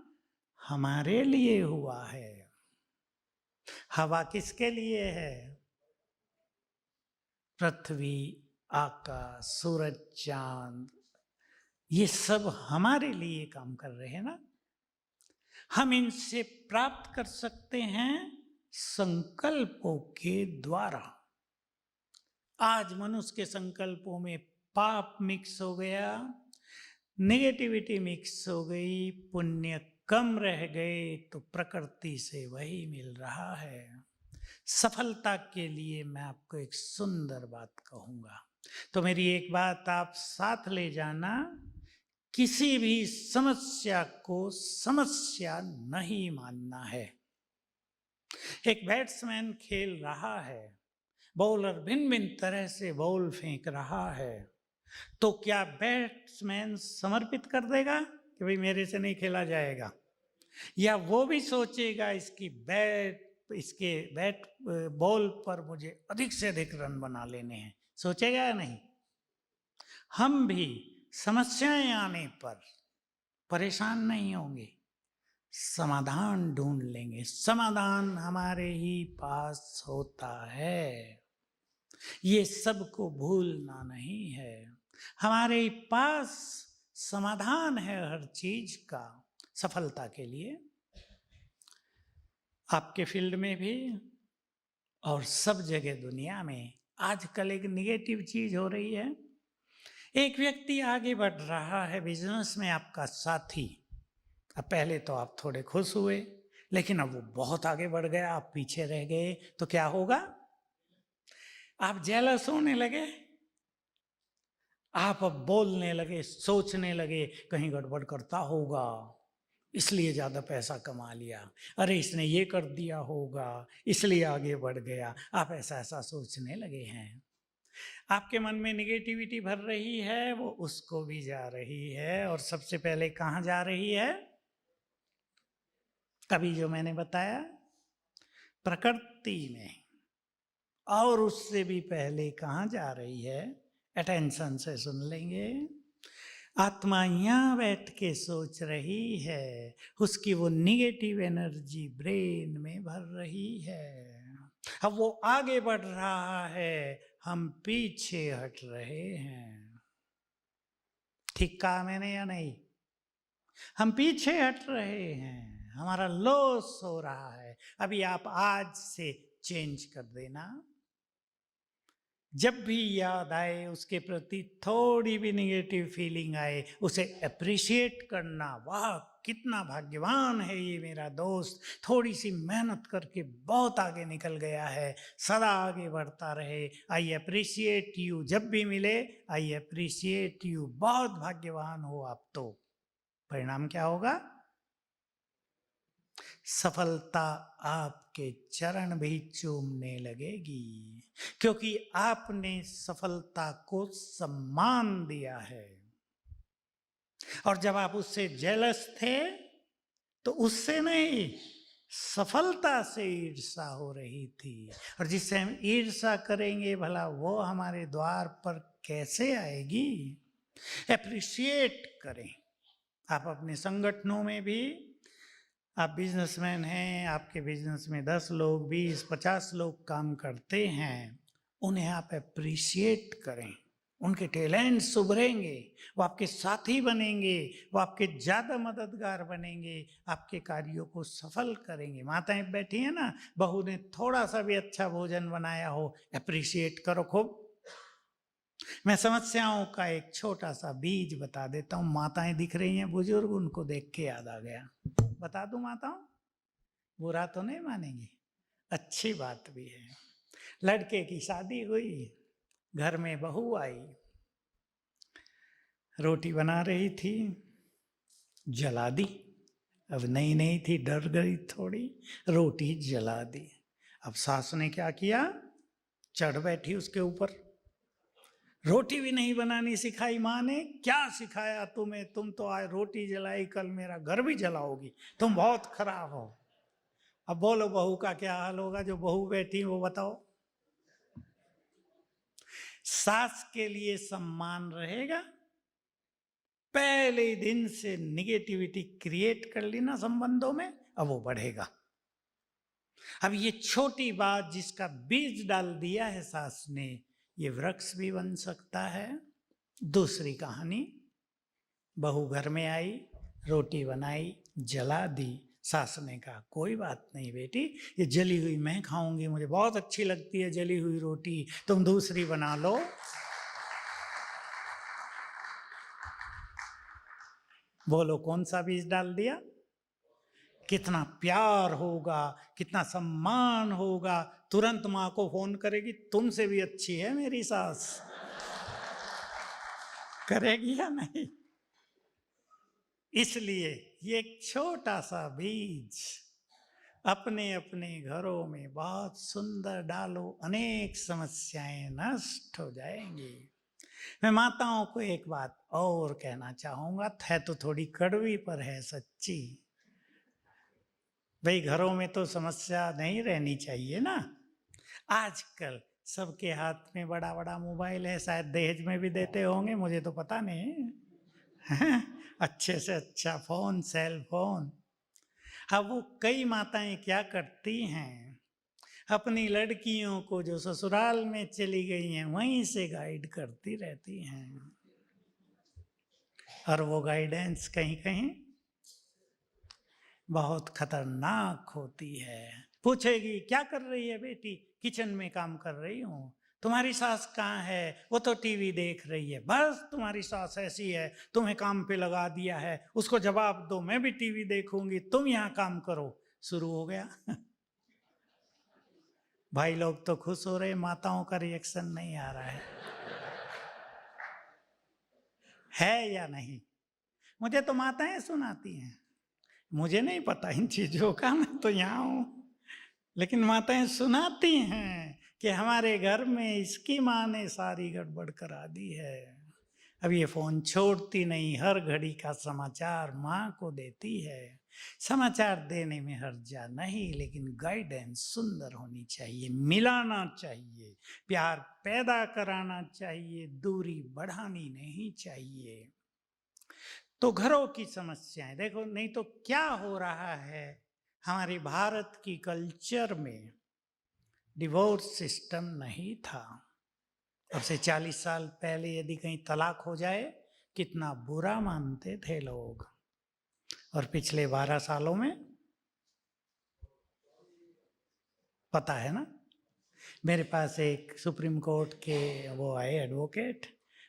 हमारे लिए हुआ है। हवा किसके लिए है? पृथ्वी, आकाश, सूरज, चांद, ये सब हमारे लिए काम कर रहे हैं ना। हम इनसे प्राप्त कर सकते हैं संकल्पों के द्वारा। आज मनुष्य के संकल्पों में पाप मिक्स हो गया, नेगेटिविटी मिक्स हो गई, पुण्य कम रह गए, तो प्रकृति से वही मिल रहा है। सफलता के लिए मैं आपको एक सुंदर बात कहूंगा, तो मेरी एक बात आप साथ ले जाना, किसी भी समस्या को समस्या नहीं मानना है। एक बैट्समैन खेल रहा है, बॉलर भिन्न भिन्न तरह से बॉल फेंक रहा है, तो क्या बैट्समैन समर्पित कर देगा कि भाई मेरे से नहीं खेला जाएगा, या वो भी सोचेगा इसके बैट बॉल पर मुझे अधिक से अधिक रन बना लेने हैं, सोचेगा या नहीं? हम भी समस्याएं आने पर परेशान नहीं होंगे, समाधान ढूंढ लेंगे। समाधान हमारे ही पास होता है, ये सबको भूलना नहीं है। हमारे पास समाधान है हर चीज का, सफलता के लिए। आपके फील्ड में भी और सब जगह दुनिया में आजकल एक निगेटिव चीज हो रही है। एक व्यक्ति आगे बढ़ रहा है बिजनेस में, आपका साथी। अब पहले तो आप थोड़े खुश हुए, लेकिन अब वो बहुत आगे बढ़ गया, आप पीछे रह गए, तो क्या होगा? आप जेलस होने लगे, आप अब बोलने लगे, सोचने लगे कहीं गड़बड़ करता होगा इसलिए ज्यादा पैसा कमा लिया, अरे इसने ये कर दिया होगा इसलिए आगे बढ़ गया। आप ऐसा ऐसा सोचने लगे हैं। आपके मन में निगेटिविटी भर रही है, वो उसको भी जा रही है, और सबसे पहले कहाँ जा रही है? अभी जो मैंने बताया, प्रकृति में। और उससे भी पहले कहाँ जा रही है? अटेंशन से सुन लेंगे। आत्मा यहाँ बैठ के सोच रही है, उसकी वो निगेटिव एनर्जी ब्रेन में भर रही है। अब वो आगे बढ़ रहा है, हम पीछे हट रहे हैं। ठीक कहा मैंने या नहीं? हम पीछे हट रहे हैं, हमारा लॉस हो रहा है। अभी आप आज से चेंज कर देना। जब भी याद आए, उसके प्रति थोड़ी भी निगेटिव फीलिंग आए, उसे अप्रिशिएट करना। वाह कितना भाग्यवान है ये मेरा दोस्त, थोड़ी सी मेहनत करके बहुत आगे निकल गया है, सदा आगे बढ़ता रहे। I appreciate you. जब भी मिले आई अप्रिशिएट यू, बहुत भाग्यवान हो आप। तो परिणाम क्या होगा? सफलता आपके चरण भी चूमने लगेगी, क्योंकि आपने सफलता को सम्मान दिया है। और जब आप उससे जेलस थे, तो उससे नहीं, सफलता से ईर्षा हो रही थी। और जिससे हम ईर्षा करेंगे, भला वो हमारे द्वार पर कैसे आएगी? एप्रिशिएट करें। आप अपने संगठनों में भी, आप बिजनेसमैन हैं, आपके बिजनेस में 10 लोग, 20, 50 लोग काम करते हैं, उन्हें आप अप्रिशिएट करें। उनके टैलेंट्स उभरेंगे, वो आपके साथी बनेंगे, वो आपके ज़्यादा मददगार बनेंगे, आपके कार्यों को सफल करेंगे। माताएं बैठी हैं ना, बहू ने थोड़ा सा भी अच्छा भोजन बनाया हो, अप्रिशिएट करो खूब। मैं समस्याओं का एक छोटा सा बीज बता देता हूँ। माताएं दिख रही हैं बुजुर्ग, उनको देख के याद आ गया, बता दूं माताओं? बुरा तो नहीं मानेंगी, अच्छी बात भी है। लड़के की शादी हुई, घर में बहू आई, रोटी बना रही थी, जला दी। अब नई नई थी, डर गई थोड़ी, रोटी जला दी। अब सास ने क्या किया? चढ़ बैठी उसके ऊपर। रोटी भी नहीं बनानी सिखाई माँ ने। क्या सिखाया तुम्हें? तुम तो आज रोटी जलाई, कल मेरा घर भी जलाओगी, तुम बहुत खराब हो। अब बोलो बहू का क्या हाल होगा? जो बहू बैठी वो बताओ। सास के लिए सम्मान रहेगा? पहले दिन से निगेटिविटी क्रिएट कर ली ना संबंधों में, अब वो बढ़ेगा। अब ये छोटी बात जिसका बीज डाल दिया है सास ने, ये वृक्ष भी बन सकता है। दूसरी कहानी, बहू घर में आई, रोटी बनाई, जला दी, सास ने कहा कोई बात नहीं बेटी, ये जली हुई मैं खाऊंगी, मुझे बहुत अच्छी लगती है जली हुई रोटी, तुम दूसरी बना लो। बोलो कौन सा बीज डाल दिया? कितना प्यार होगा, कितना सम्मान होगा, तुरंत माँ को फोन करेगी, तुमसे भी अच्छी है मेरी सास। करेगी या नहीं? इसलिए ये एक छोटा सा बीज अपने अपने घरों में बहुत सुंदर डालो, अनेक समस्याएं नष्ट हो जाएंगी। मैं माताओं को एक बात और कहना चाहूंगा, है तो थोड़ी कड़वी पर है सच्ची। भाई घरों में तो समस्या नहीं रहनी चाहिए ना। आजकल सबके हाथ में बड़ा बड़ा मोबाइल है, शायद दहेज में भी देते होंगे, मुझे तो पता नहीं। अच्छे से अच्छा फोन, सेल फोन। अब वो कई माताएं क्या करती हैं, अपनी लड़कियों को जो ससुराल में चली गई हैं वहीं से गाइड करती रहती हैं, और वो गाइडेंस कहीं कहीं बहुत खतरनाक होती है। पूछेगी क्या कर रही है बेटी? किचन में काम कर रही हूँ। तुम्हारी सास कहाँ है? वो तो टीवी देख रही है। बस तुम्हारी सास ऐसी है, तुम्हें काम पे लगा दिया है, उसको जवाब दो, मैं भी टीवी देखूंगी, तुम यहाँ काम करो। शुरू हो गया। भाई लोग तो खुश हो रहे, माताओं का रिएक्शन नहीं आ रहा है या नहीं? मुझे तो माताएं सुनाती हैं, मुझे नहीं पता इन चीजों का, मैं तो यहाँ हूं, लेकिन माताएं सुनाती हैं कि हमारे घर में इसकी माँ ने सारी गड़बड़ करा दी है। अब ये फोन छोड़ती नहीं, हर घड़ी का समाचार माँ को देती है। समाचार देने में हर्जा नहीं, लेकिन गाइडेंस सुंदर होनी चाहिए, मिलाना चाहिए, प्यार पैदा कराना चाहिए, दूरी बढ़ानी नहीं चाहिए। तो घरों की समस्याएं देखो, नहीं तो क्या हो रहा है हमारे भारत की कल्चर में, डिवोर्स सिस्टम नहीं था। अब से 40 साल पहले यदि कहीं तलाक हो जाए कितना बुरा मानते थे लोग, और पिछले 12 सालों में पता है ना। मेरे पास एक सुप्रीम कोर्ट के वो आए एडवोकेट,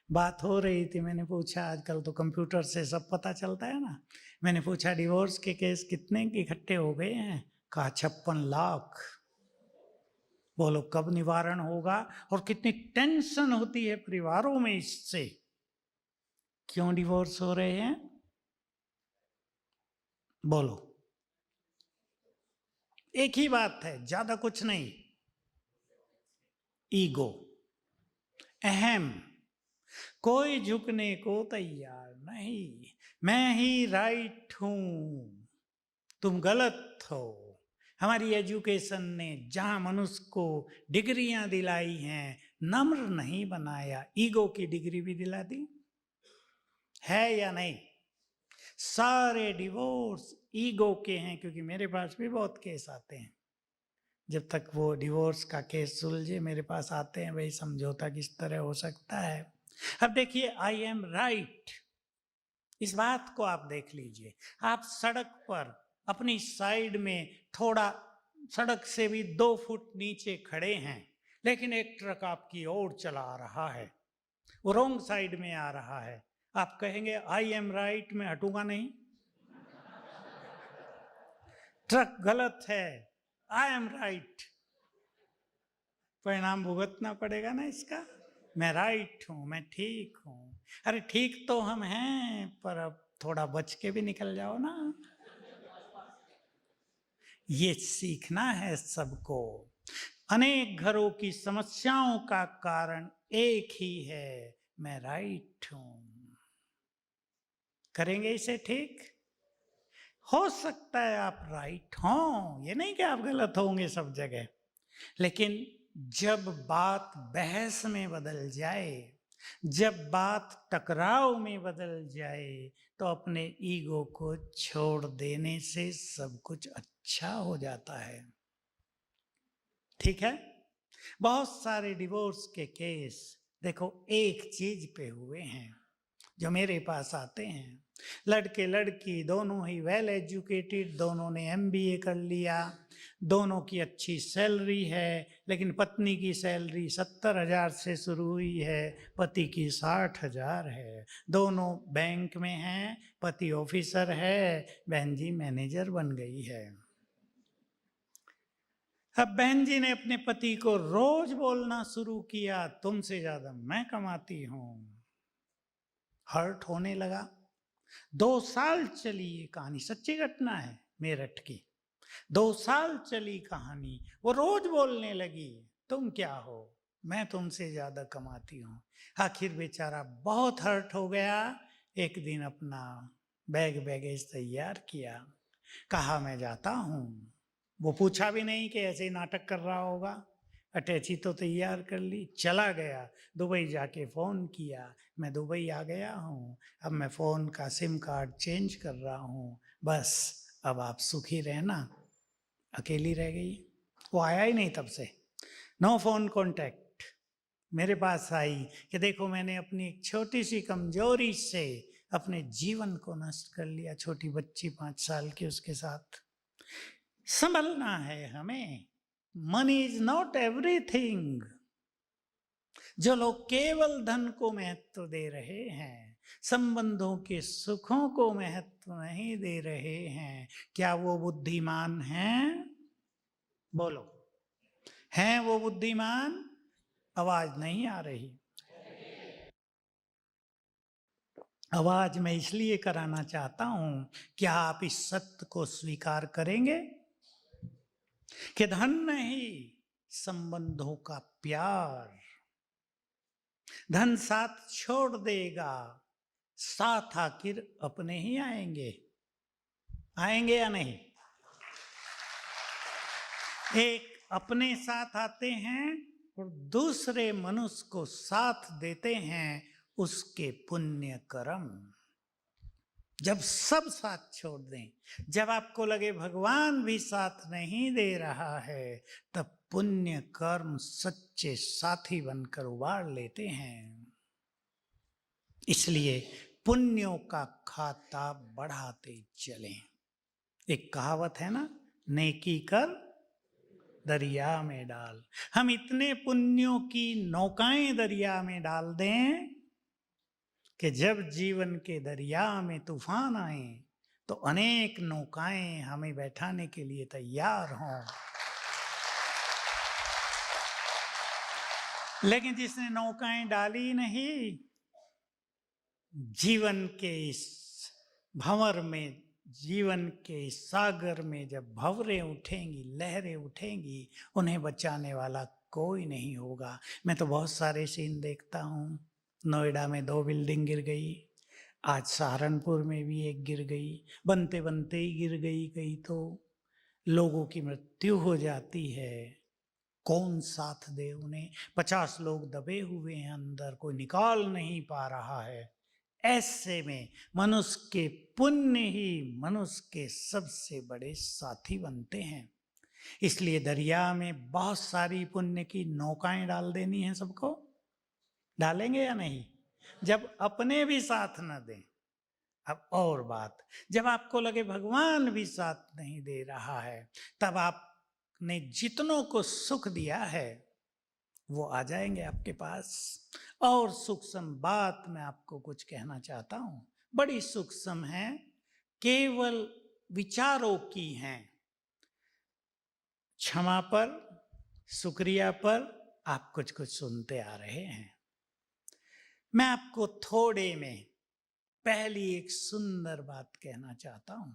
बात हो रही थी, मैंने पूछा, आजकल तो कंप्यूटर से सब पता चलता है ना, मैंने पूछा डिवोर्स के केस कितने इकट्ठे हो गए हैं? कहा 56 लाख। बोलो कब निवारण होगा? और कितनी टेंशन होती है परिवारों में इससे। क्यों डिवोर्स हो रहे हैं? बोलो, एक ही बात है, ज्यादा कुछ नहीं, ईगो, अहम, कोई झुकने को तैयार नहीं, मैं ही राइट हूं, तुम गलत हो। हमारी एजुकेशन ने जहां मनुष्य को डिग्रियां दिलाई हैं, नम्र नहीं बनाया, ईगो की डिग्री भी दिला दी है या नहीं? सारे डिवोर्स ईगो के हैं, क्योंकि मेरे पास भी बहुत केस आते हैं, जब तक वो डिवोर्स का केस सुलझे मेरे पास आते हैं, भाई समझौता किस तरह हो सकता है। अब देखिए, आई एम राइट, इस बात को आप देख लीजिए। आप सड़क पर अपनी साइड में थोड़ा सड़क से भी 2 फुट नीचे खड़े हैं, लेकिन एक ट्रक आपकी ओर चला रहा है, वो रॉन्ग साइड में आ रहा है, आप कहेंगे आई एम राइट, मैं हटूंगा नहीं। ट्रक गलत है, आई एम राइट, परिणाम भुगतना पड़ेगा ना इसका। मैं राइट हूं, मैं ठीक हूं। अरे ठीक तो हम हैं, पर अब थोड़ा बच के भी निकल जाओ ना। ये सीखना है सबको। अनेक घरों की समस्याओं का कारण एक ही है, मैं राइट हूं। करेंगे इसे ठीक? हो सकता है आप राइट हो, ये नहीं कि आप गलत होंगे सब जगह, लेकिन जब बात बहस में बदल जाए, जब बात टकराव में बदल जाए, तो अपने ईगो को छोड़ देने से सब कुछ अच्छा हो जाता है। ठीक है? बहुत सारे डिवोर्स के केस देखो एक चीज पे हुए हैं, जो मेरे पास आते हैं, लड़के लड़की दोनों ही वेल एजुकेटेड, दोनों ने एमबीए कर लिया, दोनों की अच्छी सैलरी है, लेकिन पत्नी की सैलरी 70,000 से शुरू हुई है, पति की 60,000 है। दोनों बैंक में हैं, पति ऑफिसर है, बहन जी मैनेजर बन गई है। अब बहन जी ने अपने पति को रोज बोलना शुरू किया, तुमसे ज्यादा मैं कमाती हूं। हर्ट होने लगा। 2 साल चली ये कहानी, सच्ची घटना है मेरठ की। 2 साल चली कहानी, वो रोज बोलने लगी, तुम क्या हो, मैं तुमसे ज्यादा कमाती हूं। आखिर बेचारा बहुत हर्ट हो गया। एक दिन अपना बैगेज तैयार किया, कहा मैं जाता हूं। वो पूछा भी नहीं कि ऐसे ही नाटक कर रहा होगा, अटैची तो तैयार कर ली, चला गया। दुबई जाके फ़ोन किया, मैं दुबई आ गया हूँ, अब मैं फ़ोन का सिम कार्ड चेंज कर रहा हूँ, बस अब आप सुखी रहना। अकेली रह गई। वो आया ही नहीं तब से, नो फ़ोन कॉन्टैक्ट। मेरे पास आई कि देखो मैंने अपनी एक छोटी सी कमजोरी से अपने जीवन को नष्ट कर लिया। छोटी बच्ची 5 साल की, उसके साथ संभलना है हमें। Money is not everything. जो लोग केवल धन को महत्व दे रहे हैं, संबंधों के सुखों को महत्व नहीं दे रहे हैं, क्या वो बुद्धिमान हैं? बोलो, हैं वो बुद्धिमान? आवाज नहीं आ रही। आवाज मैं इसलिए कराना चाहता हूं, क्या आप इस सत्य को स्वीकार करेंगे कि धन नहीं, संबंधों का प्यार। धन साथ छोड़ देगा, साथ आखिर अपने ही आएंगे। आएंगे या नहीं? एक अपने साथ आते हैं और दूसरे मनुष्य को साथ देते हैं उसके पुण्य कर्म। जब सब साथ छोड़ दें, जब आपको लगे भगवान भी साथ नहीं दे रहा है, तब पुण्य कर्म सच्चे साथी बनकर उबार लेते हैं। इसलिए पुण्यों का खाता बढ़ाते चलें। एक कहावत है ना, नेकी कर दरिया में डाल। हम इतने पुण्यों की नौकाएं दरिया में डाल दें कि जब जीवन के दरिया में तूफान आए तो अनेक नौकाएं हमें बैठाने के लिए तैयार हों। लेकिन जिसने नौकाएं डाली नहीं, जीवन के इस भंवर में, जीवन के इस सागर में जब भंवरें उठेंगी, लहरें उठेंगी, उन्हें बचाने वाला कोई नहीं होगा। मैं तो बहुत सारे सीन देखता हूँ। नोएडा में 2 बिल्डिंग गिर गई, आज सहारनपुर में भी एक गिर गई, बनते बनते ही गिर गई, कई तो लोगों की मृत्यु हो जाती है। कौन साथ दे उन्हें? 50 लोग दबे हुए हैं अंदर, कोई निकाल नहीं पा रहा है। ऐसे में मनुष्य के पुण्य ही मनुष्य के सबसे बड़े साथी बनते हैं। इसलिए दरिया में बहुत सारी पुण्य की नौकाएं डाल देनी है सबको। डालेंगे या नहीं? जब अपने भी साथ न दें। अब और बात, जब आपको लगे भगवान भी साथ नहीं दे रहा है, तब आपने जितनों को सुख दिया है वो आ जाएंगे आपके पास। और सूक्ष्म बात मैं आपको कुछ कहना चाहता हूं, बड़ी सूक्ष्म है, केवल विचारों की हैं। क्षमा पर, शुक्रिया पर आप कुछ कुछ सुनते आ रहे हैं। मैं आपको थोड़े में पहली एक सुंदर बात कहना चाहता हूं।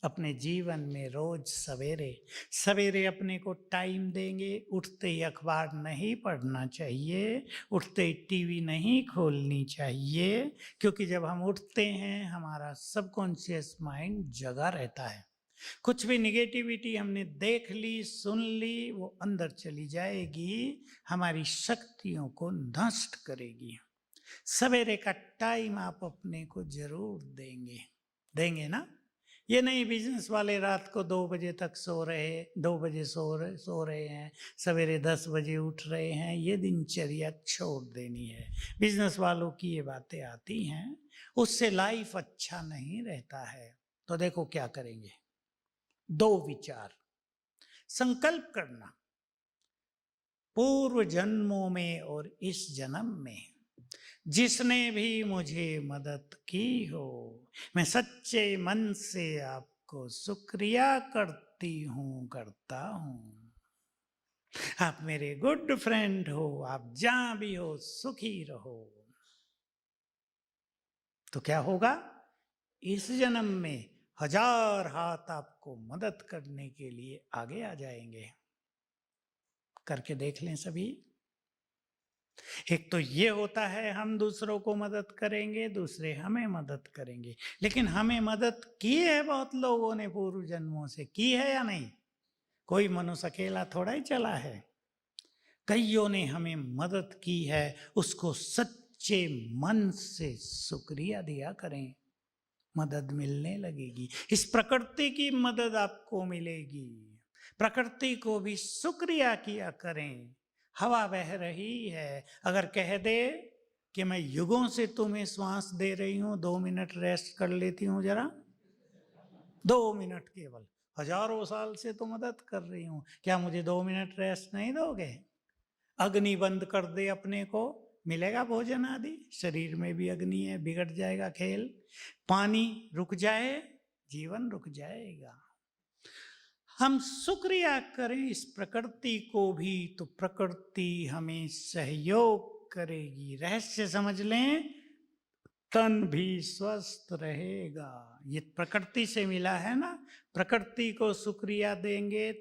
अपने जीवन में रोज सवेरे सवेरे अपने को टाइम देंगे। उठते ही अखबार नहीं पढ़ना चाहिए, उठते ही टीवी नहीं खोलनी चाहिए, क्योंकि जब हम उठते हैं हमारा सबकॉन्शियस माइंड जगा रहता है। कुछ भी निगेटिविटी हमने देख ली, सुन ली, वो अंदर चली जाएगी, हमारी शक्तियों को नष्ट करेगी। सवेरे का टाइम आप अपने को जरूर देंगे ना? ये नहीं बिजनेस वाले रात को 2 बजे तक सो रहे, 2 बजे सो रहे हैं, सवेरे 10 बजे उठ रहे हैं। ये दिनचर्या छोड़ देनी है। बिजनेस वालों की ये बातें आती हैं, उससे लाइफ अच्छा नहीं रहता है। तो देखो क्या करेंगे। 2 विचार। संकल्प करना, पूर्व जन्मों में और इस जन्म में जिसने भी मुझे मदद की हो, मैं सच्चे मन से आपको शुक्रिया करती हूँ, करता हूँ। आप मेरे गुड फ्रेंड हो, आप जहां भी हो सुखी रहो। तो क्या होगा, इस जन्म में 1000 हाथ आपको मदद करने के लिए आगे आ जाएंगे। करके देख लें सभी। एक तो ये होता है हम दूसरों को मदद करेंगे, दूसरे हमें मदद करेंगे। लेकिन हमें मदद की है बहुत लोगों ने पूर्व जन्मों से, की है या नहीं? कोई मनुष्य अकेला थोड़ा ही चला है। कईयों ने हमें मदद की है, उसको सच्चे मन से शुक्रिया दिया करें, मदद मिलने लगेगी। इस प्रकृति की मदद आपको मिलेगी। प्रकृति को भी शुक्रिया किया करें। हवा बह रही है, अगर कह दे कि मैं युगों से तुम्हें श्वास दे रही हूं, 2 मिनट रेस्ट कर लेती हूं जरा, 2 मिनट केवल, हजारों साल से तो मदद कर रही हूं, क्या मुझे 2 मिनट रेस्ट नहीं दोगे? अग्नि बंद कर दे अपने को, मिलेगा भोजन आदि? शरीर में भी अग्नि है, बिगड़ जाएगा खेल। पानी रुक जाए, जीवन रुक जाएगा। हम शुक्रिया करें इस प्रकृति को भी, तो प्रकृति हमें सहयोग करेगी। रहस्य समझ लें, तन भी स्वस्थ रहेगा। ये प्रकृति से मिला है ना, प्रकृति को शुक्रिया देंगे,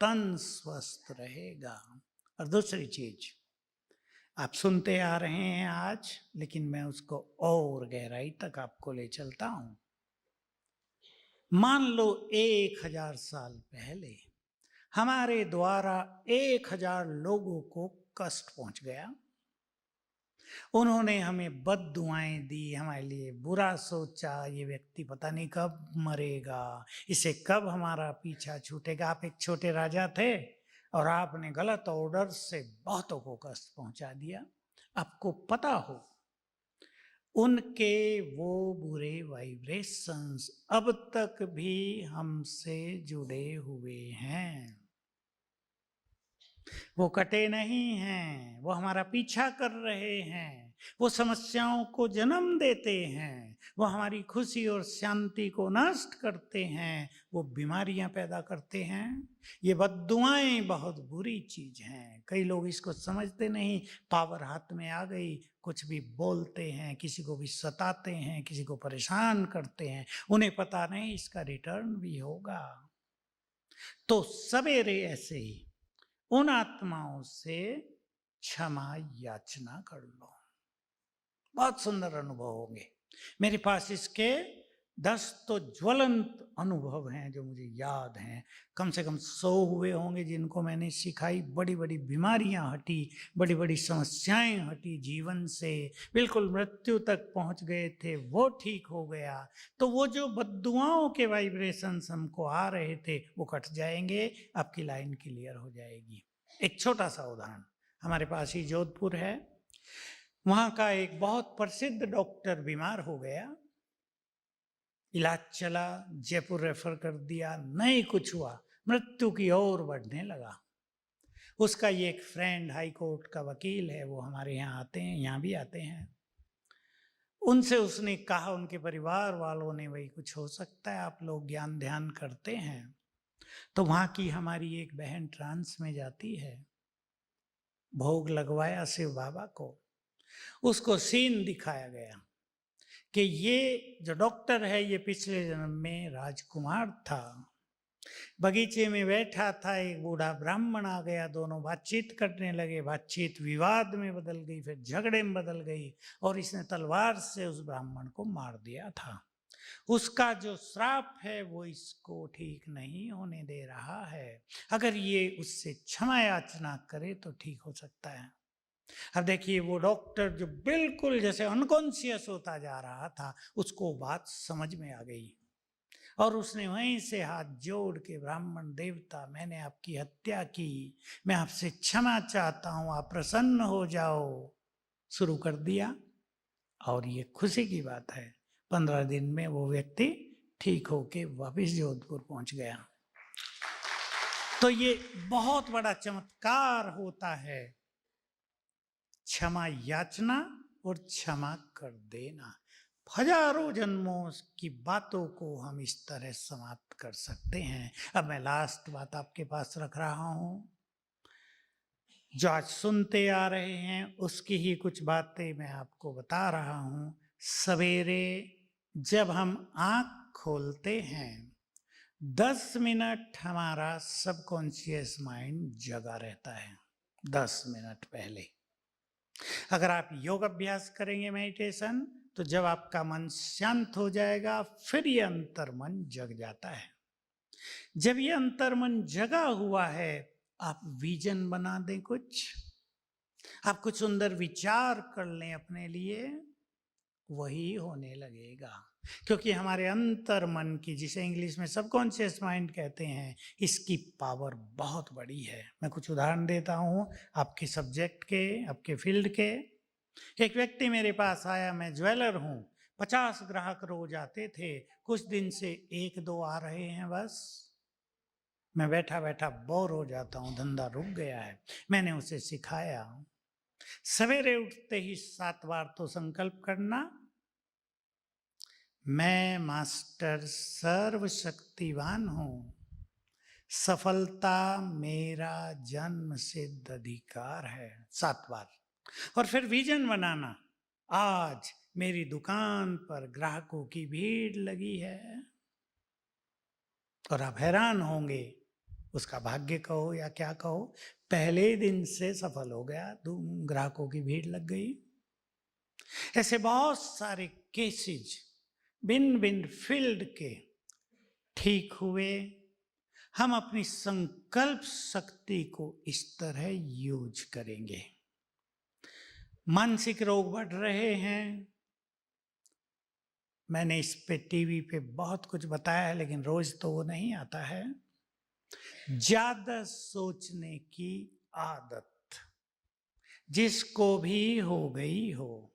तन स्वस्थ रहेगा। और दूसरी चीज आप सुनते आ रहे हैं आज, लेकिन मैं उसको और गहराई तक आपको ले चलता हूं। मान लो 1000 साल पहले हमारे द्वारा 1000 लोगों को कष्ट पहुंच गया। उन्होंने हमें बद्दुआएं दी, हमारे लिए बुरा सोचा, ये व्यक्ति पता नहीं कब मरेगा, इसे कब हमारा पीछा छूटेगा। आप एक छोटे राजा थे और आपने गलत ऑर्डर से बहुतों को कष्ट पहुंचा दिया। आपको पता हो, उनके वो बुरे वाइब्रेशंस अब तक भी हमसे जुड़े हुए हैं। वो कटे नहीं हैं, वो हमारा पीछा कर रहे हैं, वो समस्याओं को जन्म देते हैं, वो हमारी खुशी और शांति को नष्ट करते हैं, वो बीमारियां पैदा करते हैं। ये बद्दुआएं बहुत बुरी चीज हैं। कई लोग इसको समझते नहीं, पावर हाथ में आ गई, कुछ भी बोलते हैं, किसी को भी सताते हैं, किसी को परेशान करते हैं, उन्हें पता नहीं इसका रिटर्न भी होगा। तो सवेरे ऐसे ही उन आत्माओं से क्षमा याचना कर लो, बहुत सुंदर अनुभव होंगे। मेरे पास इसके 10 तो ज्वलंत अनुभव हैं जो मुझे याद हैं। कम से कम 100 हुए होंगे जिनको मैंने सिखाई। बड़ी बड़ी बीमारियां हटी, बड़ी बड़ी समस्याएं हटी जीवन से, बिल्कुल मृत्यु तक पहुंच गए थे वो ठीक हो गया। तो वो जो बद्दुआओं के वाइब्रेशंस हमको आ रहे थे वो कट जाएंगे, आपकी लाइन क्लियर हो जाएगी। एक छोटा सा उदाहरण, हमारे पास ही जोधपुर है, वहां का एक बहुत प्रसिद्ध डॉक्टर बीमार हो गया, इलाज चला, जयपुर रेफर कर दिया, नहीं कुछ हुआ, मृत्यु की ओर बढ़ने लगा। उसका ये एक फ्रेंड हाई कोर्ट का वकील है, वो हमारे यहाँ आते हैं, यहाँ भी आते हैं। उनसे उसने कहा, उनके परिवार वालों ने, वही कुछ हो सकता है, आप लोग ज्ञान ध्यान करते हैं। तो वहां की हमारी एक बहन ट्रांस में जाती है, भोग लगवाया शिव बाबा को, उसको सीन दिखाया गया कि ये जो डॉक्टर है ये पिछले जन्म में राजकुमार था, बगीचे में बैठा था, एक बूढ़ा ब्राह्मण आ गया, दोनों बातचीत करने लगे, बातचीत विवाद में बदल गई, फिर झगड़े में बदल गई, और इसने तलवार से उस ब्राह्मण को मार दिया था। उसका जो श्राप है वो इसको ठीक नहीं होने दे रहा है। अगर ये उससे क्षमा याचना करे तो ठीक हो सकता है। अब देखिए, वो डॉक्टर जो बिल्कुल जैसे अनकॉन्शियस होता जा रहा था, उसको बात समझ में आ गई और उसने वहीं से हाथ जोड़ के, ब्राह्मण देवता, मैंने आपकी हत्या की, मैं आपसे क्षमा चाहता हूं, आप प्रसन्न हो जाओ, शुरू कर दिया। और ये खुशी की बात है, 15 दिन में वो व्यक्ति ठीक होके वापस जोधपुर पहुंच गया। तो ये बहुत बड़ा चमत्कार होता है, क्षमा याचना और क्षमा कर देना। हजारों जन्मों की बातों को हम इस तरह समाप्त कर सकते हैं। अब मैं लास्ट बात आपके पास रख रहा हूं, जो आज सुनते आ रहे हैं उसकी ही कुछ बातें मैं आपको बता रहा हूं। सवेरे जब हम आंख खोलते हैं, 10 मिनट हमारा सबकॉन्शियस माइंड जगा रहता है। 10 मिनट पहले अगर आप योग अभ्यास करेंगे, मेडिटेशन, तो जब आपका मन शांत हो जाएगा, फिर ये अंतर मन जग जाता है। जब ये अंतर मन जगा हुआ है, आप विजन बना दें, आप कुछ सुंदर विचार कर लें अपने लिए, वही होने लगेगा। क्योंकि हमारे अंतर मन की, जिसे इंग्लिश में सबकॉन्शियस माइंड कहते हैं, इसकी पावर बहुत बड़ी है। मैं कुछ उदाहरण देता हूं आपके सब्जेक्ट के, आपके फील्ड के। एक व्यक्ति मेरे पास आया, मैं ज्वेलर हूं, 50 ग्राहक रोज आते थे, कुछ दिन से 1-2 आ रहे हैं बस। मैं बैठा बैठा बोर हो जाता हूं, धंधा रुक गया है। मैंने उसे सिखाया, सवेरे उठते ही 7 बार तो संकल्प करना, मैं मास्टर सर्वशक्तिवान हूं, सफलता मेरा जन्म सिद्ध अधिकार है। 7 बार। और फिर विजन बनाना, आज मेरी दुकान पर ग्राहकों की भीड़ लगी है। और आप हैरान होंगे, उसका भाग्य कहो या क्या कहो, पहले दिन से सफल हो गया, ग्राहकों की भीड़ लग गई। ऐसे बहुत सारे केसेज भिन्न भिन्न फील्ड के ठीक हुए। हम अपनी संकल्प शक्ति को इस तरह यूज करेंगे। मानसिक रोग बढ़ रहे हैं, मैंने इस पे टीवी पे बहुत कुछ बताया है, लेकिन रोज तो वो नहीं आता है। ज्यादा सोचने की आदत जिसको भी हो गई हो,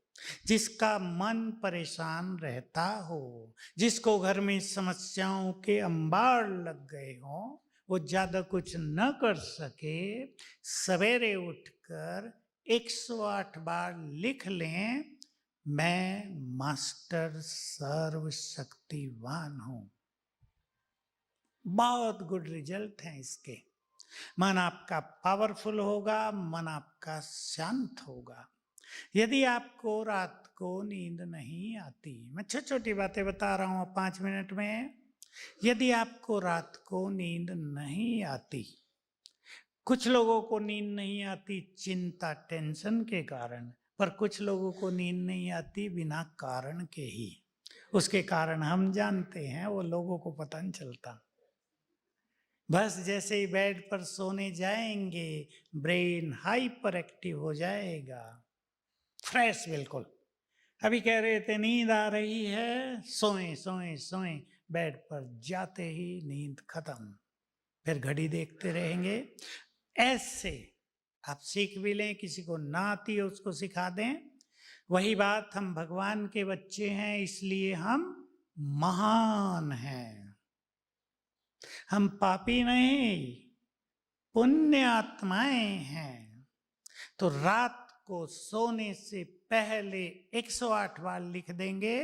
जिसका मन परेशान रहता हो, जिसको घर में समस्याओं के अंबार लग गए हो, वो ज्यादा कुछ न कर सके, सवेरे उठकर 108 बार लिख लें, मैं मास्टर सर्वशक्तिवान हूं। बहुत गुड रिजल्ट हैं इसके। मन आपका पावरफुल होगा, मन आपका शांत होगा। यदि आपको रात को नींद नहीं आती, मैं छोटी छोटी बातें बता रहा हूं 5 मिनट में। यदि आपको रात को नींद नहीं आती, कुछ लोगों को नींद नहीं आती चिंता टेंशन के कारण, पर कुछ लोगों को नींद नहीं आती बिना कारण के ही। उसके कारण हम जानते हैं, वो लोगों को पता नहीं चलता। बस जैसे ही बेड पर सोने जाएंगे, ब्रेन हाइपर एक्टिव हो जाएगा, फ्रेश बिल्कुल। अभी कह रहे थे नींद आ रही है, सोएं सोएं सोएं, बेड पर जाते ही नींद खत्म, फिर घड़ी देखते रहेंगे। ऐसे आप सीख भी लें, किसी को ना आती है उसको सिखा दें। वही बात, हम भगवान के बच्चे हैं, इसलिए हम महान हैं। हम पापी नहीं, पुण्य आत्माएं हैं। तो रात को सोने से पहले 108 बार लिख देंगे,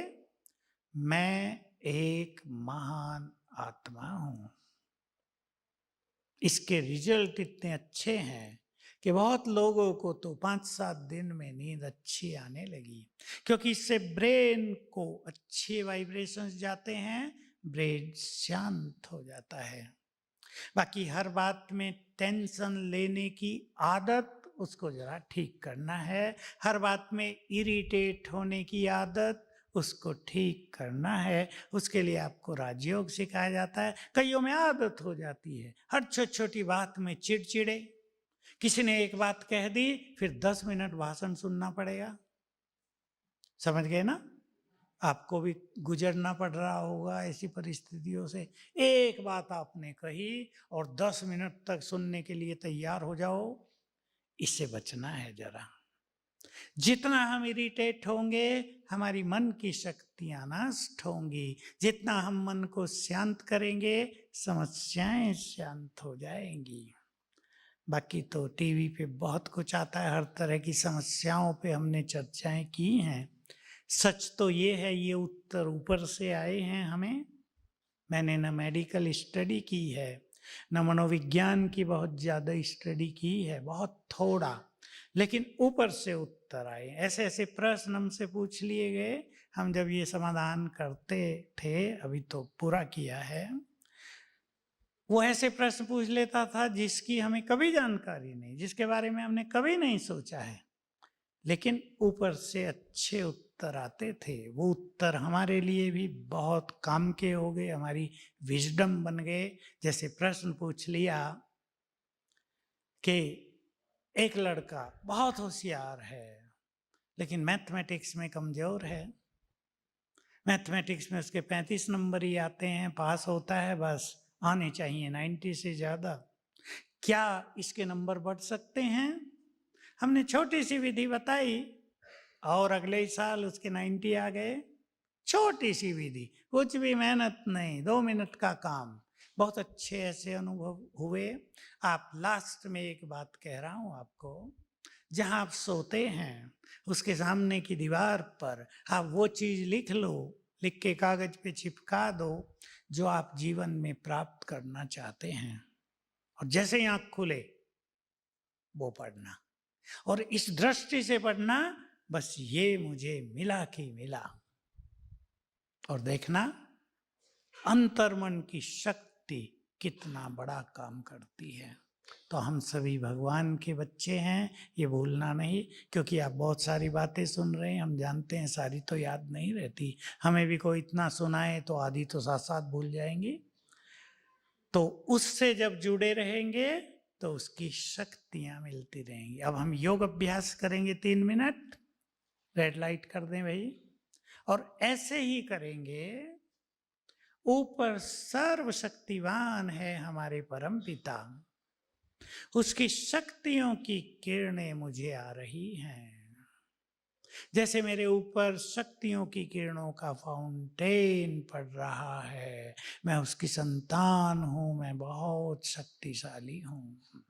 मैं एक महान आत्मा हूं। इसके रिजल्ट इतने अच्छे हैं कि बहुत लोगों को तो 5-7 दिन में नींद अच्छी आने लगी, क्योंकि इससे ब्रेन को अच्छे वाइब्रेशंस जाते हैं, ब्रेन शांत हो जाता है। बाकी हर बात में टेंशन लेने की आदत, उसको जरा ठीक करना है। हर बात में इरिटेट होने की आदत, उसको ठीक करना है। उसके लिए आपको राजयोग सिखाया जाता है। कईयों में आदत हो जाती है, हर छोटी छोटी बात में चिड़चिड़े। किसी ने एक बात कह दी, फिर 10 मिनट भाषण सुनना पड़ेगा। समझ गए ना? आपको भी गुजरना पड़ रहा होगा ऐसी परिस्थितियों से। एक बात आपने कही और 10 मिनट तक सुनने के लिए तैयार हो जाओ, इससे बचना है जरा। जितना हम इरिटेट होंगे, हमारी मन की शक्तियां नष्ट होंगी। जितना हम मन को शांत करेंगे, समस्याएं शांत हो जाएंगी। बाकी तो टीवी पे बहुत कुछ आता है, हर तरह की समस्याओं पे हमने चर्चाएं की हैं। सच तो ये है, ये उत्तर ऊपर से आए हैं हमें। मैंने न मेडिकल स्टडी की है, न मनोविज्ञान की बहुत ज़्यादा स्टडी की है, बहुत थोड़ा, लेकिन ऊपर से उत्तर आए। ऐसे ऐसे प्रश्न हमसे पूछ लिए गए, हम जब ये समाधान करते थे, अभी तो पूरा किया है, वो ऐसे प्रश्न पूछ लेता था जिसकी हमें कभी जानकारी नहीं, जिसके बारे में हमने कभी नहीं सोचा है, लेकिन ऊपर से अच्छे उत्तर आते थे। वो उत्तर हमारे लिए भी बहुत काम के हो गए, हमारी विजडम बन गए। जैसे प्रश्न पूछ लिया कि एक लड़का बहुत होशियार है, लेकिन मैथमेटिक्स में कमजोर है। मैथमेटिक्स में उसके 35 नंबर ही आते हैं, पास होता है, बस आने चाहिए 90 से ज़्यादा। क्या इसके नंबर बढ़ सकते हैं? हमने छोटी सी विधि बताई और अगले ही साल उसके 90 आ गए। छोटी सी विधि, कुछ भी मेहनत नहीं, 2 मिनट का काम। बहुत अच्छे ऐसे अनुभव हुए। आप लास्ट में एक बात कह रहा हूं आपको, जहां आप सोते हैं उसके सामने की दीवार पर आप वो चीज लिख लो, लिख के कागज पे चिपका दो जो आप जीवन में प्राप्त करना चाहते हैं, और जैसे ही आंख खुले वो पढ़ना, और इस दृष्टि से पढ़ना, बस ये मुझे मिला कि मिला। और देखना अंतर्मन की शक्ति कितना बड़ा काम करती है। तो हम सभी भगवान के बच्चे हैं, ये भूलना नहीं, क्योंकि आप बहुत सारी बातें सुन रहे हैं, हम जानते हैं सारी तो याद नहीं रहती। हमें भी कोई इतना सुनाए तो आधी तो साथ साथ भूल जाएंगे। तो उससे जब जुड़े रहेंगे तो उसकी शक्तियां मिलती रहेंगी। अब हम योग अभ्यास करेंगे 3 मिनट, रेड लाइट कर दें भाई, और ऐसे ही करेंगे। ऊपर सर्वशक्तिवान है हमारे परम पिता, उसकी शक्तियों की किरणें मुझे आ रही हैं। जैसे मेरे ऊपर शक्तियों की किरणों का फाउंटेन पड़ रहा है, मैं उसकी संतान हूं, मैं बहुत शक्तिशाली हूं।